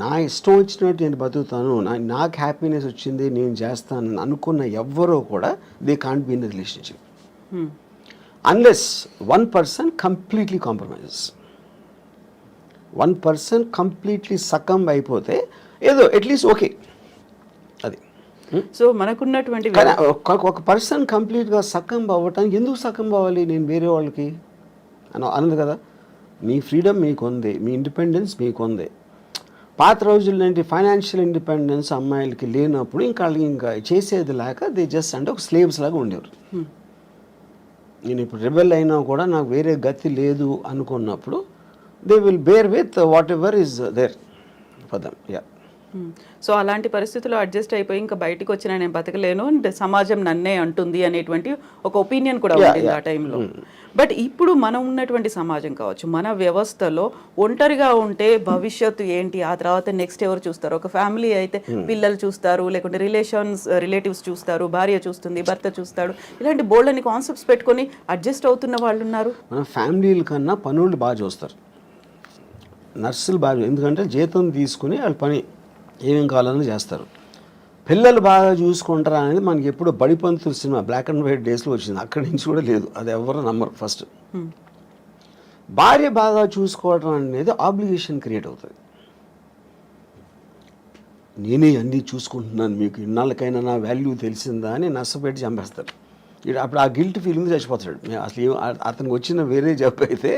నా ఇష్టం వచ్చినట్టు నేను బతుకుతాను, నాకు హ్యాపీనెస్ వచ్చింది నేను చేస్తాను అనుకున్న ఎవ్వరూ కూడా they can't be in the relationship unless one person completely compromises. One person completely succumb అయిపోతే ఏదో అట్లీస్ట్ ఓకే. అది సో మనకున్నటువంటి ఒక పర్సన్ కంప్లీట్గా సకంబ్ అవ్వటానికి ఎందుకు సకంబ్ అవ్వాలి నేను వేరే వాళ్ళకి అన్నది కదా. మీ ఫ్రీడమ్ మీకు ఉంది, మీ ఇండిపెండెన్స్ మీకు ఉంది. పాత రోజుల్లో ఏంటి, ఫైనాన్షియల్ ఇండిపెండెన్స్ అమ్మాయిలకి లేనప్పుడు ఇంకా చేసేది లేక దే జస్ట్ అంటే ఒక స్లేవ్స్ లాగా ఉండేవారు. నేను ఇప్పుడు రెబెల్ అయినా కూడా నాకు వేరే గతి లేదు అనుకున్నప్పుడు they will bear with whatever is there for them. Yeah. So అలాంటి పరిస్థితుల్లో అడ్జస్ట్ అయిపోయి ఇంకా బయటకు వచ్చిన నేను బతకలేను, సమాజం నన్నే అంటుంది అనేటువంటి ఒక ఒపీనియన్ కూడా ఉంది ఆ టైంలో. బట్ ఇప్పుడు మనం ఉన్నటువంటి సమాజం కావచ్చు, మన వ్యవస్థలో ఒంటరిగా ఉంటే భవిష్యత్తు ఏంటి, ఆ తర్వాత నెక్స్ట్ ఎవరు చూస్తారు? ఒక ఫ్యామిలీ అయితే పిల్లలు చూస్తారు, లేకుంటే రిలేటివ్స్ చూస్తారు, భార్య చూస్తుంది, భర్త చూస్తాడు. ఇలాంటి బోల్డని కాన్సెప్ట్స్ పెట్టుకొని అడ్జస్ట్ అవుతున్న వాళ్ళు ఉన్నారు. మన ఫ్యామిలీల కన్నా పనులు బాగా చూస్తారు, నర్సులు బాగా, ఎందుకంటే జీతం తీసుకుని వాళ్ళు పని ఏమేం కావాలని చేస్తారు. పిల్లలు బాగా చూసుకుంటారా అనేది మనకి ఎప్పుడు Badipantulu cinema black and white డేస్లో వచ్చింది, అక్కడి నుంచి కూడా లేదు, అది ఎవరు నమ్మరు. ఫస్ట్ భార్య బాగా చూసుకోవడం అనేది ఆబ్లిగేషన్ క్రియేట్ అవుతుంది. నేనే అన్నీ చూసుకుంటున్నాను, మీకు ఇన్నాళ్ళకైనా నా వాల్యూ తెలిసిందా అని నష్టపెట్టి చంపేస్తారు. అప్పుడు ఆ గిల్ట్ ఫీలింగ్ చచ్చిపోతాడు. అసలు అతనికి వచ్చిన వేరే జాబ్ అయితే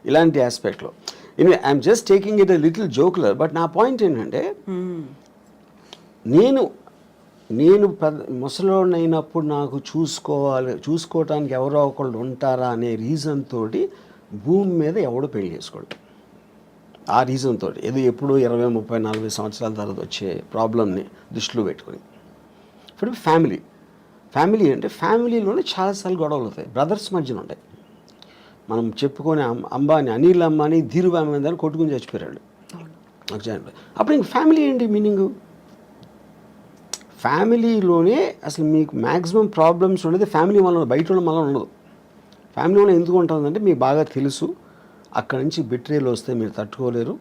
ఇలాంటి ఆస్పెక్ట్లో. I'm just taking it a little jocular. But నా పాయింట్ ఏంటంటే, నేను ముసలోడిని అయినప్పుడు నాకు చూసుకోవటానికి ఎవరో ఒకళ్ళు ఉంటారా అనే రీజన్ తోటి భూమి మీద ఎవడో పెళ్లి చేసుకోడు. ఆ రీజన్ తోటి ఏదో ఎప్పుడో 20, 30, 40 సంవత్సరాల తర్వాత వచ్చే ప్రాబ్లమ్ని దృష్టిలో పెట్టుకొని. ఇప్పుడు ఫ్యామిలీ అంటే ఫ్యామిలీలోనే చాలాసార్లు గొడవలు అవుతాయి, బ్రదర్స్ మధ్యన ఉంటాయి. మనం చెప్పుకొని అనిల్ అంబానీ ధీరుభాయ్ అంబానీ కొట్టుకుని చచ్చిపోయాడు. అప్పుడు ఇంక ఫ్యామిలీ ఏంటి మీనింగ్? ఫ్యామిలీలోనే అసలు మీకు మ్యాక్సిమం ప్రాబ్లమ్స్ ఉండేది ఫ్యామిలీ వల్ల, బయట ఉన్న వల్ల ఉండదు. ఫ్యామిలీ వల్ల ఎందుకు ఉంటుందంటే మీకు బాగా తెలుసు అక్కడి నుంచి బిట్రేలు వస్తే మీరు తట్టుకోలేరు,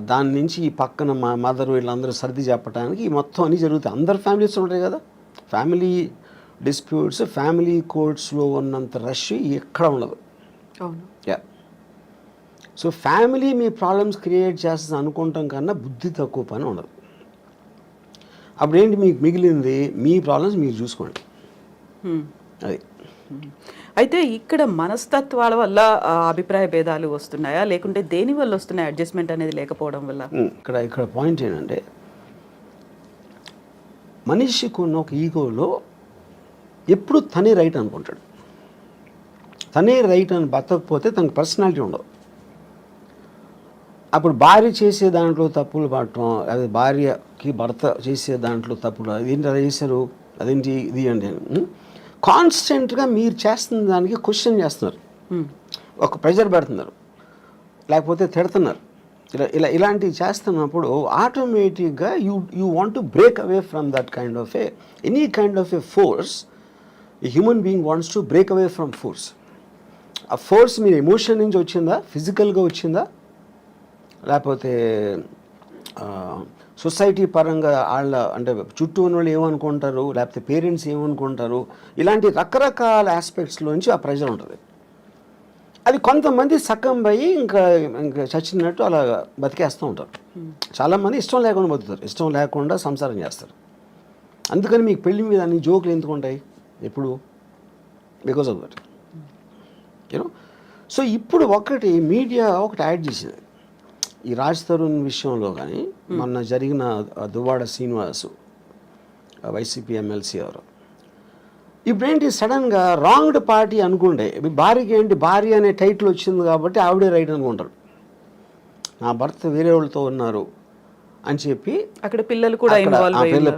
దాని నుంచి ఈ పక్కన మా మదర్ వీళ్ళందరూ సర్ది చెప్పడానికి ఈ మొత్తం అన్నీ జరుగుతాయి. అందరు ఫ్యామిలీస్ ఉంటాయి కదా. ఫ్యామిలీ డిస్ప్యూట్స్, ఫ్యామిలీ కోర్ట్స్లో ఉన్నంత రష్ ఎక్కడ ఉండదు. యా. సో ఫ్యామిలీ మీ ప్రాబ్లమ్స్ క్రియేట్ చేస్తుంది అనుకుంటాం కన్నా బుద్ధి తక్కువ పని ఉండదు. అప్పుడేంటి మీకు మిగిలింది? మీ ప్రాబ్లమ్స్ మీరు చూసుకోండి. అది. అయితే ఇక్కడ మనస్తత్వాల వల్ల అభిప్రాయ భేదాలు వస్తున్నాయా, లేకుంటే దేని వల్ల వస్తున్నాయి? అడ్జస్ట్మెంట్ అనేది లేకపోవడం వల్ల? ఇక్కడ పాయింట్ ఏంటంటే మనిషికి ఉన్న ఒక ఈగోలో ఎప్పుడు తనే రైట్ అనుకుంటాడు. తనే రైట్ అని బతకపోతే తనకు పర్సనాలిటీ ఉండదు. అప్పుడు భార్య చేసే దాంట్లో తప్పులు పడటం, అదే భార్యకి భర్త చేసే దాంట్లో తప్పులు, అదేంటి అలా చేశారు, అదేంటి ఇది అంటే కాన్స్టెంట్గా మీరు చేస్తున్న దానికి క్వశ్చన్ చేస్తున్నారు, ఒక ప్రెజర్ పెడుతున్నారు, లేకపోతే తిడుతున్నారు. ఇలాంటివి చేస్తున్నప్పుడు ఆటోమేటిక్గా you want to break away from that kind of any kind of A force. A human being wants to break away from force. ఆ ఫోర్స్ మీరు ఎమోషన్ నుంచి వచ్చిందా, ఫిజికల్గా వచ్చిందా, లేకపోతే సొసైటీ పరంగా వాళ్ళ అంటే చుట్టూ ఉన్న వాళ్ళు ఏమనుకుంటారు, లేకపోతే పేరెంట్స్ ఏమనుకుంటారు, ఇలాంటి రకరకాల ఆస్పెక్ట్స్లోంచి ఆ ప్రెజర్ ఉంటుంది. అది కొంతమంది సకంబయి ఇంకా చచ్చినట్టు అలా బతికేస్తూ ఉంటారు. చాలామంది ఇష్టం లేకుండా బతుకుతారు, ఇష్టం లేకుండా సంసారం చేస్తారు. అందుకని మీకు పెళ్లి మీద అన్ని జోకులు ఎందుకు ఉంటాయి ఎప్పుడు? Because of that, you know. So ఇప్పుడు మీడియా ఒకటి యాడ్ చేసింది ఈ రాజ్ తరుణ్ విషయంలో. కానీ మొన్న జరిగిన దువ్వాడ శ్రీనివాసు వైసీపీ ఎమ్మెల్సీ ఎవరు, ఇప్పుడేంటి సడన్గా రాంగ్డ్ పార్టీ అనుకుంటే, భార్యకి ఏంటి భార్య అనే టైటిల్ వచ్చింది కాబట్టి ఆవిడే రైట్ అనుకుంటారు. నా భర్త వేరే వాళ్ళతో ఉన్నారు అని చెప్పి అక్కడ పిల్లలు కూడా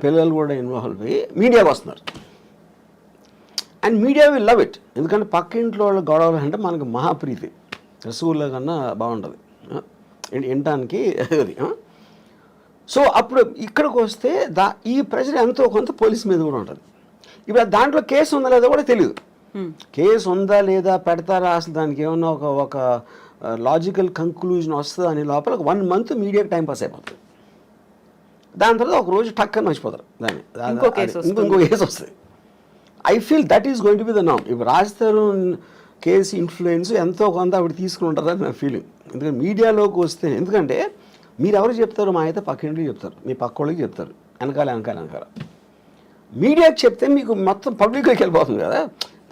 పిల్లలు కూడా ఇన్వాల్వ్ అయ్యి మీడియాకి వస్తున్నారు. And media will love it, ఎందుకంటే పక్క ఇంట్లో వాళ్ళ గొడవలు అంటే మనకు మహాప్రీతి, రసగుల్లా కన్నా బాగుంటుంది వినటానికి అది. సో అప్పుడు ఇక్కడికి వస్తే ఈ ప్రెషర్ ఎంతో కొంత పోలీస్ మీద కూడా ఉంటుంది. ఇప్పుడు దాంట్లో కేసు ఉందా లేదా కూడా తెలియదు. కేసు ఉందా లేదా పెడతారా, అసలు దానికి ఏమన్నా ఒక లాజికల్ కంక్లూజన్ వస్తుందా అని లోపల 1 month మీడియాకి టైం పాస్ అయిపోతుంది. దాని తర్వాత ఒక రోజు టక్కని మర్చిపోతారు దాన్ని, ఇంకో కేసు వస్తుంది. I feel that is going to be the నామ్. ఇప్పుడు రాజ్ తరుణ్ కేసు ఇన్ఫ్లుయెన్స్ ఎంతో కొంత ఆవిడ తీసుకుని ఉంటారని నా ఫీలింగ్. ఎందుకంటే మీడియాలోకి వస్తే, ఎందుకంటే మీరు ఎవరు చెప్తారు, మా అయితే పక్కింటికి చెప్తారు, మీ పక్క వాళ్ళకి చెప్తారు, వెనకాల మీడియాకి చెప్తే మీకు మొత్తం పబ్లిక్లోకి వెళ్ళిపోతుంది కదా.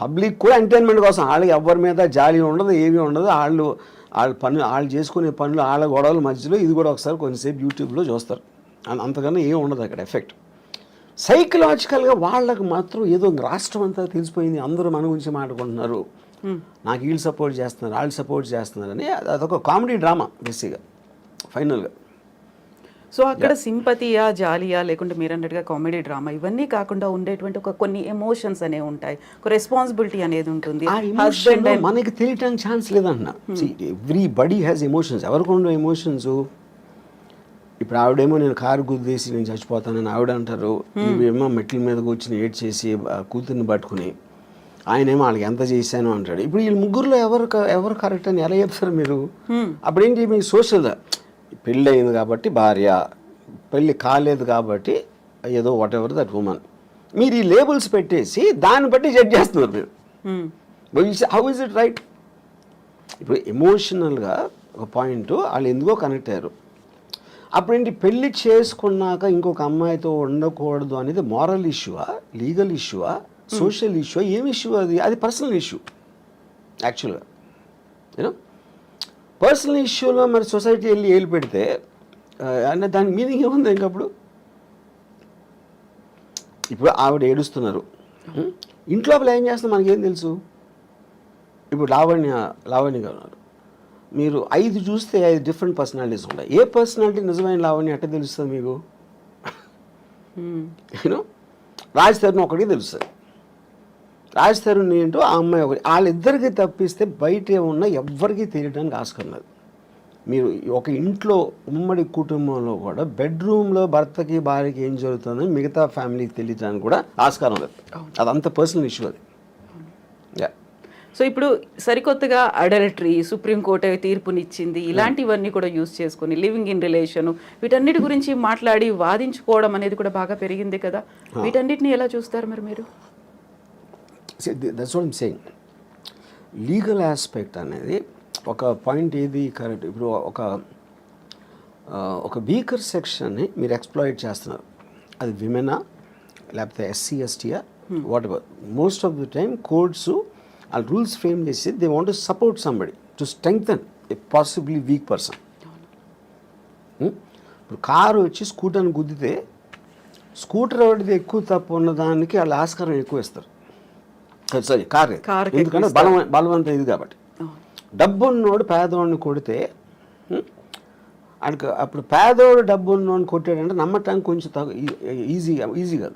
పబ్లిక్ కూడా ఎంటర్టైన్మెంట్ కోసం, వాళ్ళకి ఎవరి మీద జాలి ఉండదు, ఏమీ ఉండదు, వాళ్ళు చేసుకునే పనులు, వాళ్ళ గొడవల మధ్యలో ఇది కూడా ఒకసారి కొంచెంసేపు యూట్యూబ్లో చూస్తారు, అంతకన్నా ఏం ఉండదు అక్కడ ఎఫెక్ట్. సైకలాజికల్గా వాళ్ళకు మాత్రం ఏదో రాష్ట్రం అంతా తెలిసిపోయింది, అందరూ మన గురించి మాట్లాడుకుంటున్నారు, నాకు వీళ్ళు సపోర్ట్ చేస్తున్నారు, వాళ్ళు సపోర్ట్ చేస్తున్నారని అదొక కామెడీ డ్రామా బేసిక్గా ఫైనల్గా. సో అక్కడ సింపతియా, జాలియా, లేకుంటే మీరు అన్నట్టుగా కామెడీ డ్రామా, ఇవన్నీ కాకుండా ఉండేటువంటి కొన్ని ఎమోషన్స్ అనేవి ఉంటాయి, ఒక రెస్పాన్సిబిలిటీ అనేది ఉంటుంది. హస్బెండ్ మనకి తెలియటానికి ఛాన్స్ లేదన్న. Everybody has emotions. ఎవరికి ఉండవు ఎమోషన్స్? ఇప్పుడు ఆవిడేమో నేను కారు గుద్దేసి నేను చచ్చిపోతానని ఆవిడ అంటారు, ఇవేమో మెట్ల మీద కూర్చుని ఏడ్ చేసి కూతుర్ని పట్టుకుని ఆయనేమో వాళ్ళకి ఎంత చేశాను అంటాడు. ఇప్పుడు వీళ్ళు ముగ్గురులో ఎవరు కరెక్ట్ అని ఎలా చెప్తారు మీరు? అప్పుడేంటి మీకు సోషల్, పెళ్ళి అయింది కాబట్టి భార్య, పెళ్ళి కాలేదు కాబట్టి ఏదో వాట్ ఎవర్ దట్ ఉమెన్, మీరు ఈ లేబుల్స్ పెట్టేసి దాన్ని బట్టి జడ్జ్ చేస్తున్నారు మీరు. How is it right? ఇప్పుడు ఎమోషనల్గా ఒక పాయింట్ వాళ్ళు ఎందుకో కనెక్ట్ అయ్యారు. అప్పుడేంటి పెళ్ళి చేసుకున్నాక ఇంకొక అమ్మాయితో ఉండకూడదు అనేది మారల్ ఇష్యూవా, లీగల్ ఇష్యూవా, సోషల్ ఇష్యూ, ఏం ఇష్యూ అది పర్సనల్ ఇష్యూ యాక్చువల్గా. యూనో, పర్సనల్ ఇష్యూలో మరి సొసైటీ వెళ్ళి ఏలు పెడితే అంటే దానికి మీనింగ్ ఏముంది ఇంకప్పుడు? ఇప్పుడు ఆవిడ ఏడుస్తున్నారు, ఇంట్లో ఏం చేస్తున్నా మనకేం తెలుసు? ఇప్పుడు లావణ్య గారు ఉన్నారు, మీరు 5 చూస్తే 5 డిఫరెంట్ పర్సనాలిటీస్ ఉంటాయి. ఏ పర్సనాలిటీ నిజమైన లావణ్య ఎట్ట తెలుస్తుంది మీకు? యూనో రాజ్ తరుణ్ ఒకటికి తెలుస్తుంది. రాజ్ తరుణ్ ఏంటో ఆ అమ్మాయి ఒకటి, వాళ్ళిద్దరికి తప్పిస్తే బయట ఉన్న ఎవ్వరికీ తెలియడానికి ఆస్కారం లేదు. మీరు ఒక ఇంట్లో ఉమ్మడి కుటుంబంలో కూడా బెడ్రూమ్లో భర్తకి భార్యకి ఏం జరుగుతుందని మిగతా ఫ్యామిలీకి తెలియడానికి కూడా ఆస్కారం లేదు. అదంత పర్సనల్ ఇష్యూ అది. సో ఇప్పుడు సరికొత్తగా అడల్టరీ సుప్రీంకోర్టు తీర్పునిచ్చింది, ఇలాంటివన్నీ కూడా యూజ్ చేసుకుని లివింగ్ ఇన్ రిలేషన్ వీటన్నిటి గురించి మాట్లాడి వాదించుకోవడం అనేది కూడా బాగా పెరిగింది కదా. వీటన్నిటిని ఎలా చూస్తారు మరి మీరు? That's what I'm saying. Legal aspect అనేది ఒక పాయింట్ ఏది కరెక్ట్. ఇప్పుడు ఒక వీకర్ సెక్షన్ని మీరు ఎక్స్ప్లాయిట్ చేస్తున్నారు. అది విమెనా లేకపోతే ఎస్సీ ఎస్టీయా whatever. Most of the time courts ఆ రూల్స్ ఫ్రేమ్ చేసి they want to support somebody to strengthen a possibly weak person. ఇప్పుడు కారు వచ్చి స్కూటర్ని గుద్దితే స్కూటర్ ఎవరిది ఎక్కువ తప్పు ఉన్నదానికి వాళ్ళు ఆస్కారం ఎక్కువ ఇస్తారు. సారీ కారు, ఎందుకంటే బలవంతం ఇది కాబట్టి. డబ్బు ఉన్నోడు పేదవాడిని కొడితే ఆయనకు అప్పుడు పేదవాడు డబ్బు ఉన్నోడిని కొట్టాడంటే నమ్మటానికి కొంచెం ఈజీ కాదు.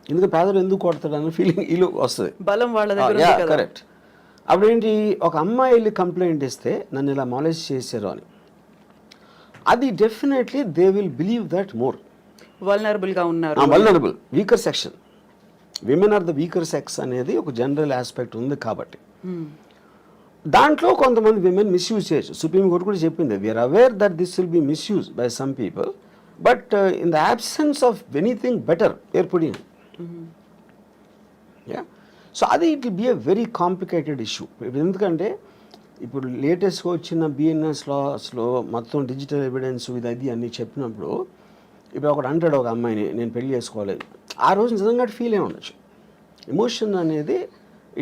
ఎందుకంటే పేదవాడు ఎందుకు కొడతాడు అన్న ఫీలింగ్ ఇల్లు వస్తుంది, బలం వాళ్ళ దగ్గర. కరెక్ట్. అప్పుడు ఏంటి, ఒక అమ్మాయి వెళ్ళి కంప్లైంట్ ఇస్తే నన్ను ఇలా మాలేజ్ చేశారు అని, అది definitely they will believe that more. వల్నరబుల్గా ఉన్నారు, vulnerable weaker section, women are the weaker sex అనేది ఒక జనరల్ ఆస్పెక్ట్ ఉంది కాబట్టి దాంట్లో కొంతమంది విమెన్ మిస్యూజ్ చేయొచ్చు. సుప్రీంకోర్టు కూడా చెప్పింది, we are aware that this will be misuse by some people, but in the absence of anything better ఏర్పడింది. సో అది it will be a very complicated issue. ఎందుకంటే ఇప్పుడు లేటెస్ట్గా వచ్చిన బిఎన్ఎస్ లాస్లో మొత్తం డిజిటల్ ఎవిడెన్స్ ఇది అన్నీ చెప్పినప్పుడు, ఇప్పుడు ఒకడు అంటాడు ఒక అమ్మాయిని నేను పెళ్లి చేసుకోవాలి, ఆ రోజు నిజంగా ఫీల్ అయి ఉండొచ్చు. ఎమోషన్ అనేది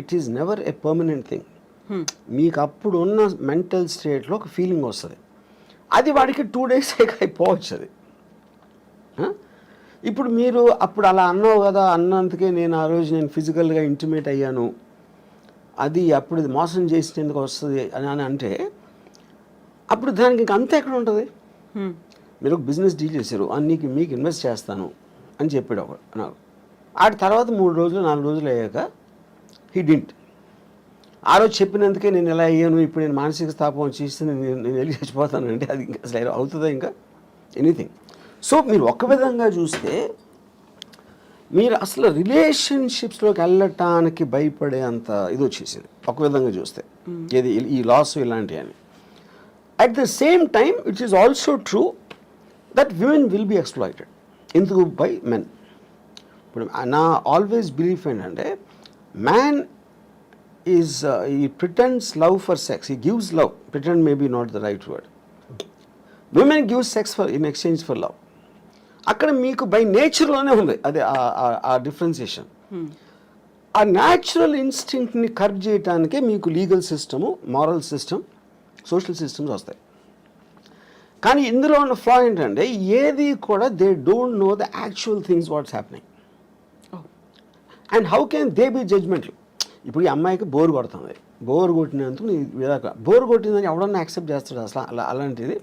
it is never a permanent thing. మీకు అప్పుడు ఉన్న మెంటల్ స్టేట్లో ఒక ఫీలింగ్ వస్తుంది, అది వాడికి 2 days అయిపోవచ్చు అది. ఇప్పుడు మీరు అప్పుడు అలా అన్నావు కదా, అన్నందుకే నేను ఆ రోజు నేను ఫిజికల్గా ఇంటిమేట్ అయ్యాను, అది అప్పుడు మోసం చేసినందుకు వస్తుంది అని అంటే అప్పుడు దానికి ఇంక అంతా ఎక్కడ ఉంటుంది? మీరు ఒక బిజినెస్ డీల్ చేశారు, మీకు ఇన్వెస్ట్ చేస్తాను అని చెప్పాడు ఒకడు నాకు. ఆడి తర్వాత 3 రోజులు 4 రోజులు అయ్యాక హీ డింట్. ఆ రోజు చెప్పినందుకే నేను ఎలా అయ్యాను, ఇప్పుడు నేను మానసిక స్థాపం చేస్తే నేను వెళ్ళి చచ్చిపోతాను అంటే అది ఇంకా అసలు అవుతుందా ఇంకా ఎనీథింగ్? సో మీరు ఒక విధంగా చూస్తే మీరు అసలు రిలేషన్షిప్స్లోకి వెళ్ళటానికి భయపడే అంత ఇది వచ్చేసింది ఒక విధంగా చూస్తే, ఏది ఈ లాస్ ఇలాంటివి అని. At the same time it is also true that women will be exploited. ఎందుకు? By men. ఇప్పుడు నా ఆల్వేస్ బిలీఫ్ ఏంటంటే, man is he pretends love for sex, he gives love, pretend may be not the right word, women give sex for in exchange for love. అక్కడ మీకు బై నేచర్లోనే ఉంది అది ఆ డిఫరెన్సియేషన్. ఆ న్యాచురల్ ఇన్స్టింక్ట్ని కర్బ్ చేయడానికే మీకు legal system, moral system, social systems వస్తాయి. కానీ ఇందులో ఉన్న ఫ్లా ఏంటంటే ఏది కూడా they don't know the actual things what's happening and how can they be judgemental. ఇప్పుడు ఈ అమ్మాయికి బోర్ కొడుతుంది, బోర్ కొట్టినందుకు బోర్ కొట్టిందని ఎవడన్నా యాక్సెప్ట్ చేస్తాడు అసలు? అలాంటిది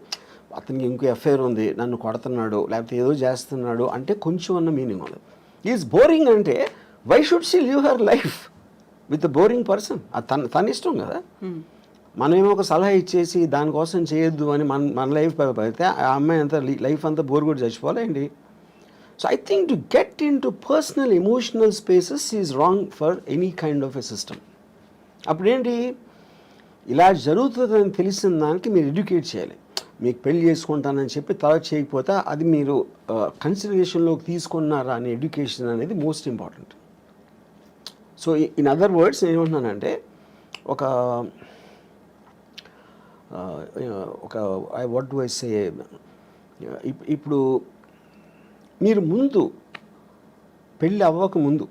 అతనికి ఇంకో ఎఫ్ఐఆర్ ఉంది, నన్ను కొడుతున్నాడు లేకపోతే ఏదో చేస్తున్నాడు అంటే కొంచెం అన్న మీనింగ్ ఉంది. ఈజ్ బోరింగ్ అంటే why should she live her life with boring person? అది తన ఇష్టం కదా. మనమేమో ఒక సలహా ఇచ్చేసి దానికోసం చేయొద్దు అని మన లైఫ్ అయితే ఆ అమ్మాయి అంతా లైఫ్ అంతా బోర్ కొట్టి చచ్చిపోవాలండి. So I think to get into personal emotional spaces is wrong for any kind of a system. అప్పుడేంటి, ఇలా జరుగుతుందని తెలిసిన దానికి మీరు ఎడ్యుకేట్ చేయాలి. మీకు పెళ్లి చేసుకుంటానని చెప్పి తర్వాత చేయకపోతే అది మీరు కన్సిడరేషన్లోకి తీసుకున్నారా అనే ఎడ్యుకేషన్ అనేది most important. So in other words ఏమంటున్నానంటే, ఒక వాట్ డు ఐ సే, ఇప్పుడు మీరు ముందు పెళ్ళి అవ్వక ముందు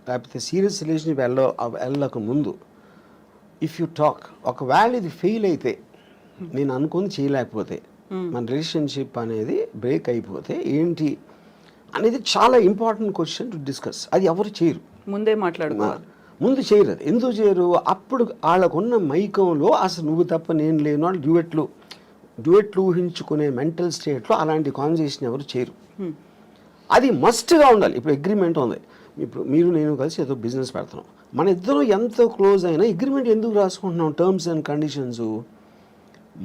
లేకపోతే సీరియస్ రిలేషన్షిప్ వెళ్ళక ముందు ఇఫ్ యూ టాక్, ఒకవేళ ఇది ఫెయిల్ అయితే, నేను అనుకుని చేయలేకపోతే, మన రిలేషన్షిప్ అనేది బ్రేక్ అయిపోతే ఏంటి అనేది చాలా ఇంపార్టెంట్ క్వశ్చన్ టు డిస్కస్. అది ఎవరు చేయరు, ముందే మాట్లాడుకోవాలి. ముందు చేయరు అది. ఎందుకు చేయరు? అప్పుడు వాళ్ళకున్న మైకంలో అసలు నువ్వు తప్ప నేను లేను అని డ్యూయెట్లు ఊహించుకునే మెంటల్ స్టేట్లో అలాంటి కాన్వర్సేషన్ ఎవరు చేయరు. అది మస్ట్గా ఉండాలి. ఇప్పుడు అగ్రిమెంట్ ఉంది, ఇప్పుడు మీరు నేను కలిసి ఏదో బిజినెస్ పెడుతున్నాం, మన ఇద్దరం ఎంత క్లోజ్ అయినా అగ్రిమెంట్ ఎందుకు రాసుకుంటున్నాం? టర్మ్స్ అండ్ కండిషన్స్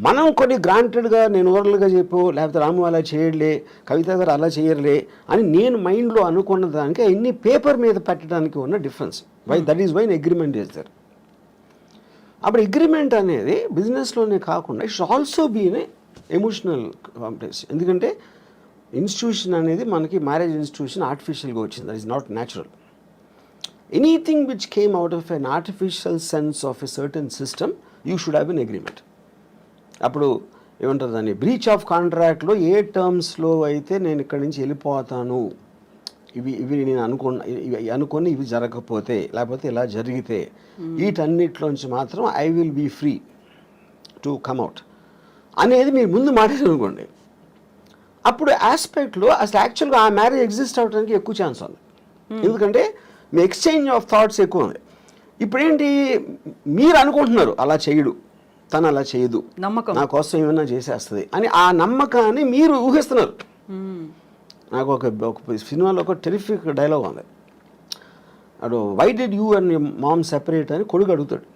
మనం కొన్ని గ్రాంటెడ్గా నేను ఓరల్గా చెప్పు, లేకపోతే రాము అలా చేయలే, కవిత గారు అలా చేయర్లే అని నేను మైండ్లో అనుకున్న దానికి అన్ని పేపర్ మీద పెట్టడానికి ఉన్న difference. That is why agreement చేస్తారు. అప్పుడు అగ్రిమెంట్ అనేది బిజినెస్లోనే కాకుండా it's also been a emotional complex. ఎందుకంటే ఇన్స్టిట్యూషన్ అనేది మనకి మ్యారేజ్ ఇన్స్టిట్యూషన్ ఆర్టిఫిషియల్గా వచ్చింది. That is not natural. Anything which came out of an artificial sense of a certain system you should have an agreement. అప్పుడు ఏమంటారు దాన్ని, బ్రీచ్ ఆఫ్ కాంట్రాక్ట్లో ఏ టర్మ్స్లో అయితే నేను ఇక్కడి నుంచి వెళ్ళిపోతాను, ఇవి నేను అనుకుని ఇవి జరగకపోతే, లేకపోతే ఇలా జరిగితే వీటన్నిటిలోంచి మాత్రం I will be free to come out అనేది మీరు ముందు మాట్లాడారనుకోండి, అప్పుడు ఆస్పెక్ట్లో అసలు యాక్చువల్గా ఆ మ్యారేజ్ ఎగ్జిస్ట్ అవ్వడానికి ఎక్కువ ఛాన్స్ ఉంది. ఎందుకంటే మీ ఎక్స్చేంజ్ ఆఫ్ థాట్స్ ఎక్కువ ఉంది. ఇప్పుడేంటి, మీరు అనుకుంటున్నారు అలా చేయడు, తను అలా చేయదు, నమ్మకం నా కోసం ఏమైనా చేసేస్తుంది అని ఆ నమ్మకాన్ని మీరు ఊహిస్తున్నారు. నాకు ఒక సినిమాలో ఒక టెరిఫిక్ డైలాగ్ ఉంది. అడు why did you and mom separate అని కొడుకు అడుగుతాడు.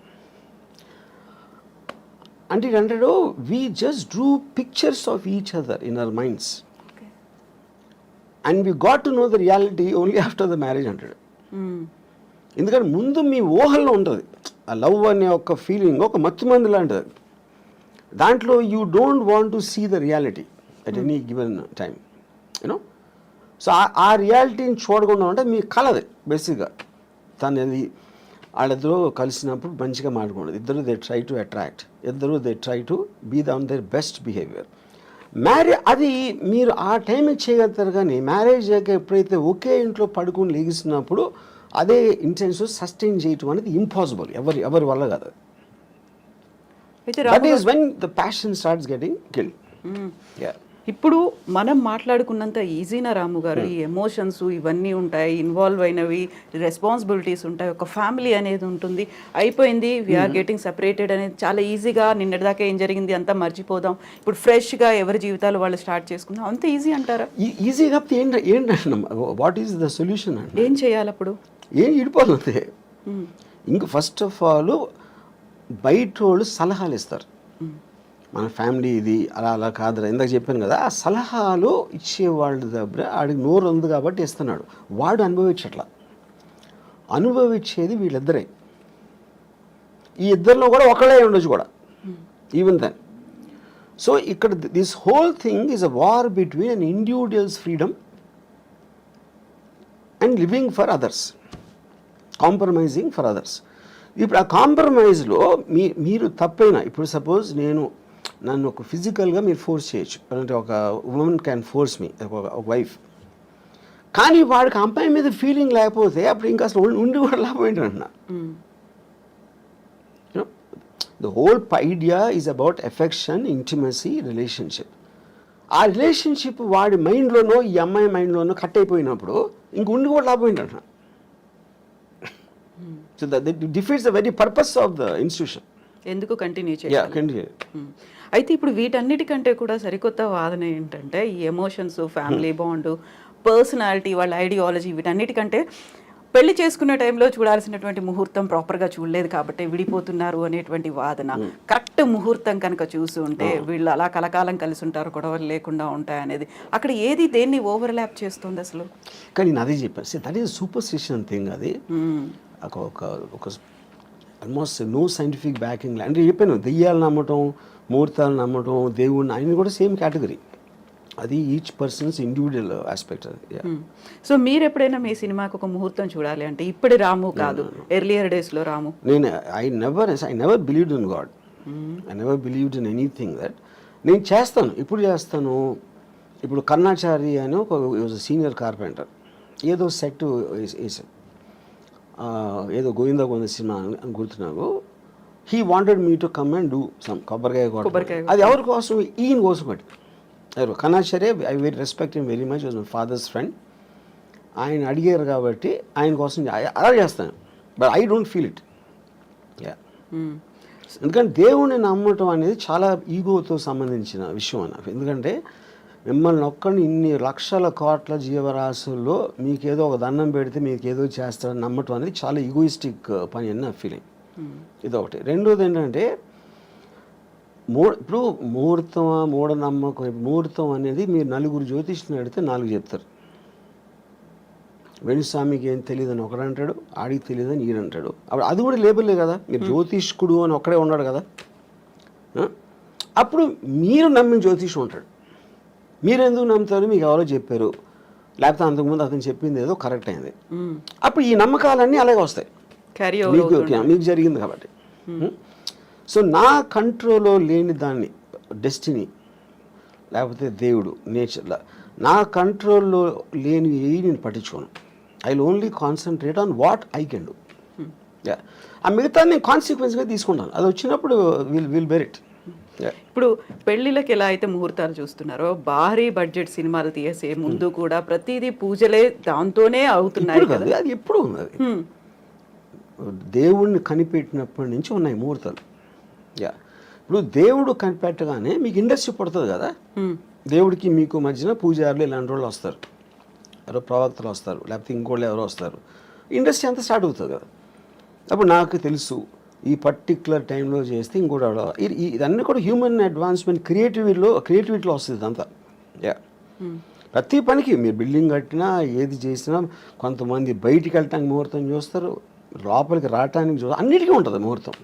అంటే అంటాడు, we just drew pictures of each other in our minds and we got to know the reality only after the marriage అంటాడు. ఎందుకంటే ముందు మీ ఊహల్లో ఉంటుంది ఆ లవ్ అనే ఒక ఫీలింగ్, ఒక మత్తుమంది లాంటిది. దాంట్లో you don't want to see the reality at any given time, you know. So ఆ రియాలిటీని చూడకుండా ఉంటే మీ కలది బేసిక్గా. తను అది వాళ్ళిద్దరూ కలిసినప్పుడు మంచిగా మాట్లాడుకున్నది, ఇద్దరు దే ట్రై టు అట్రాక్ట్, ఇద్దరు they try to be on their best behaviour. అది మీరు ఆ టైంకి చేయగలుగుతారు. కానీ మ్యారేజ్ అయ్యాక ఎప్పుడైతే ఒకే ఇంట్లో పడుకుని లేగిస్తున్నప్పుడు అదే ఇంటెన్షన్ సస్టైన్ చేయటం అనేది ఇంపాసిబుల్, ఎవరి వల్ల కాదు. That is when the passion starts getting killed. ఇప్పుడు మనం మాట్లాడుకున్నంత ఈజీనా రాము గారు? ఈ ఎమోషన్స్ ఇవన్నీ ఉంటాయి, ఇన్వాల్వ్ అయినవి, రెస్పాన్సిబిలిటీస్ ఉంటాయి, ఒక ఫ్యామిలీ అనేది ఉంటుంది, అయిపోయింది వీఆర్ గెటింగ్ సెపరేటెడ్ అనేది చాలా ఈజీగా, నిన్నటిదాకా ఏం జరిగింది అంతా మర్చిపోదాం, ఇప్పుడు ఫ్రెష్గా ఎవరి జీవితాలు వాళ్ళు స్టార్ట్ చేసుకుందాం, అంత ఈజీ అంటారా? ఈజీ కాకపోతే ఏంటంటే వాట్ ఈస్ ద సొల్యూషన్ అంటే ఏం చేయాలి అప్పుడు? ఏం ఇడిపోతుంది. ఇంక ఫస్ట్ ఆఫ్ ఆల్ బయట వాళ్ళు సలహాలు ఇస్తారు, మన ఫ్యామిలీ ఇది అలా కాదురా, ఇందాక చెప్పాను కదా, ఆ సలహాలు ఇచ్చేవాళ్ళ దగ్గర ఆడికి నోరు ఉంది కాబట్టి ఇస్తున్నాడు, వాడు అనుభవించట్లా. అనుభవించేది వీళ్ళిద్దరే. ఈ ఇద్దరిలో కూడా ఒకళ్ళే ఉండొచ్చు కూడా, ఈవెన్ దెన్. సో ఇక్కడ this whole thing is a war between an individuals freedom and living for others, compromising for others. ఇప్పుడు ఆ కాంప్రమైజ్లో మీరు తప్పైనా, ఇప్పుడు సపోజ్ నన్ను ఒక ఫిజికల్గా మీరు ఫోర్స్ చేయొచ్చు, అంటే ఒక ఉమెన్ క్యాన్ ఫోర్స్ మీ, ఒక వైఫ్. కానీ వాడికి అమ్మాయి మీద ఫీలింగ్ లేకపోతే అప్పుడు ఇంకా అసలు ఉండి కూడా లాభం ఏంటంటున్నా. The whole idea is about affection, intimacy, relationship. ఆ రిలేషన్షిప్ వాడి మైండ్లోనో ఈ అమ్మాయి మైండ్లోనో కట్ అయిపోయినప్పుడు ఇంక ఉండి కూడా లాభం ఏంటంటున్నా. So that defeats the very purpose of the institution. ఎందుకు కంటిన్యూ చేయాలి? అయితే ఇప్పుడు వీటన్నిటికంటే కూడా సరికొత్త వాదన ఏంటంటే, ఈ ఎమోషన్స్, ఫ్యామిలీ బాండ్, పర్సనాలిటీ, వాళ్ళ ఐడియాలజీ, వీటన్నిటికంటే పెళ్లి చేసుకునే టైంలో చూడాల్సినటువంటి ముహూర్తం ప్రాపర్గా చూడలేదు కాబట్టి విడిపోతున్నారు అనేటువంటి వాదన. కరెక్ట్ ముహూర్తం కనుక చూసి ఉంటే వీళ్ళు అలా కలకాలం కలిసి ఉంటారు, గొడవలు లేకుండా ఉంటాయి అనేది, అక్కడ ఏది దేన్ని ఓవర్లాప్ చేస్తుంది అసలు? కానీ నేను అదే చెప్పాను, దట్ ఈస్ సూపర్స్టిషన్ థింగ్. అది ఒక ఆల్మోస్ట్ నో సైంటిఫిక్ బ్యాకింగ్. అంటే చెప్పాను, దెయ్యాలు నమ్మటం, ముహూర్తాలు నమ్మటం, దేవుడిని, ఆయన కూడా సేమ్ కేటగిరీ. అది ఈచ్ పర్సన్స్ ఇండివిజువల్ ఆస్పెక్ట్. అది. సో మీరు ఎప్పుడైనా మీ సినిమాకి ఒక ముహూర్తం చూడాలి అంటే ఇప్పుడు రాము కాదు, ఎర్లియర్ డేస్లో రాము? నేను I never believed in God, I never believed in anything that. నేను చేస్తాను, ఇప్పుడు చేస్తాను. ఇప్పుడు కర్ణాచారి అని ఒక సీనియర్ కార్పెంటర్ ఏదో సెట్ వేసాడు, ఏదో గోవిందా గోవింద సినిమా అని గుర్తున్నావు. He wanted me to come and do some కొబ్బరికాయ కొట్టడం. అది ఎవరి కోసం? ఈయన కోసం బట్టి. ఎవరు? Karnacharya. I very respect him very much, was my father's friend. ఆయన అడిగారు కాబట్టి ఆయన కోసం అలా చేస్తాను. But I don't feel it. ఎందుకంటే దేవుణ్ణి నమ్మటం అనేది చాలా ఈగోతో సంబంధించిన విషయం అన్న. ఎందుకంటే మిమ్మల్ని ఒక్కడిని ఇన్ని లక్షల కోట్ల జీవరాశుల్లో మీకేదో ఒక దండం పెడితే మీకు ఏదో చేస్తారని నమ్మటం అనేది చాలా ఈగోయిస్టిక్ పని అని నా ఫీలింగ్. ఇదొకటి. రెండోది ఏంటంటే ఇప్పుడు ముహూర్తమా మూఢనమ్మకం. ముహూర్తం అనేది మీరు నలుగురు జ్యోతిష్ని అడిగితే 4 చెప్తారు. వెనుస్వామికి ఏం తెలియదని ఒకడు అంటాడు, ఆడికి తెలియదని ఈయన అంటాడు. అప్పుడు అది కూడా లేబుల్లే కదా, మీరు జ్యోతిష్కుడు అని ఒక్కడే ఉన్నాడు కదా. అప్పుడు మీరు నమ్మిన జ్యోతిషం ఉంటాడు. మీరు ఎందుకు నమ్ముతారు? మీకు ఎవరో చెప్పారు, లేకపోతే అంతకుముందు అతను చెప్పింది ఏదో కరెక్ట్ అయింది. అప్పుడు ఈ నమ్మకాలన్నీ అలాగే వస్తాయి, మీకు జరిగింది కాబట్టి. సో నా కంట్రోల్లో లేని దాన్ని, డెస్టినీ లేకపోతే దేవుడు, నేచర్లో నా కంట్రోల్లో లేని ఏవి నేను పట్టించుకోను. I will only concentrate on what I can do. ఆ మిగతా నేను కాన్సిక్వెన్స్గా తీసుకుంటాను. అది వచ్చినప్పుడు విల్ బెర్ ఇట్. ఇప్పుడు పెళ్లిళ్ళకి ఎలా అయితే ముహూర్తాలు చూస్తున్నారో, భారీ బడ్జెట్ సినిమాలు తీసే ముందు కూడా ప్రతిదీ పూజలే దాంతోనే అవుతున్నాయి కదా. అది ఎప్పుడు ఉన్నది, దేవుణ్ణి కనిపెట్టినప్పటి నుంచి ఉన్నాయి ముహూర్తాలు. ఇప్పుడు దేవుడు కనిపెట్టగానే మీకు ఇండస్ట్రీ పడుతుంది కదా. దేవుడికి మీకు మధ్యన పూజారులు ఇలాంటి వాళ్ళు వస్తారు, ఎవరో ప్రవక్తలు వస్తారు, లేకపోతే ఇంకోళ్ళు ఎవరో వస్తారు, ఇండస్ట్రీ అంతా స్టార్ట్ అవుతుంది కదా. అప్పుడు నాకు తెలుసు ఈ పర్టిక్యులర్ టైంలో చేస్తే ఇంకోటి ఇదన్నీ కూడా హ్యూమన్ అడ్వాన్స్మెంట్, క్రియేటివిటీలో వస్తుంది ఇదంతా. ప్రతి పనికి మీరు బిల్డింగ్ కట్టినా ఏది చేసినా కొంతమంది బయటికి వెళ్ళటానికి ముహూర్తం చూస్తారు, లోపలికి రావటానికి చూస్తారు, అన్నిటికీ ఉంటుంది ముహూర్తం.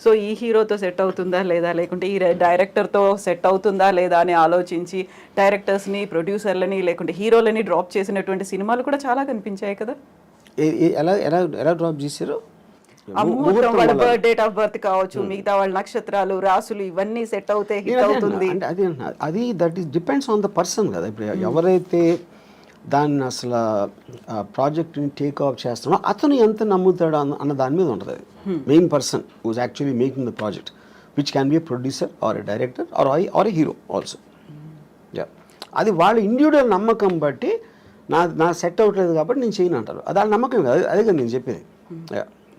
సో ఈ హీరోతో సెట్ అవుతుందా లేదా, లేకుంటే ఈ డైరెక్టర్తో సెట్ అవుతుందా లేదా అని ఆలోచించి డైరెక్టర్స్ని, ప్రొడ్యూసర్లని, లేకుంటే హీరోలని డ్రాప్ చేసినటువంటి సినిమాలు కూడా చాలా కనిపించాయి కదా. ఎలా ఎలా ఎలా డ్రాప్ చేశారు? వాళ్ళ డేట్ ఆఫ్ బర్త్ కావచ్చు, మిగతా వాళ్ళ నక్షత్రాలు, రాసులు, ఇవన్నీ సెట్ అవుతే హిట్ అవుతుంది. అది that is depends on the person కదా. ఇప్పుడు ఎవరైతే దాన్ని అసలు ప్రాజెక్ట్ని టేక్ ఆఫ్ చేస్తున్నాడో అతను ఎంత నమ్ముతాడు అన్న దాని మీద ఉంటుంది. Main person who's actually making the project, which can be a producer or a director or a hero also. అది వాళ్ళ ఇండివిజువల్ నమ్మకం బట్టి నా సెట్ అవ్వట్లేదు కాబట్టి నేను చేయను అంటారు. అది వాళ్ళ నమ్మకం కదా, అదే కదా నేను చెప్పేది.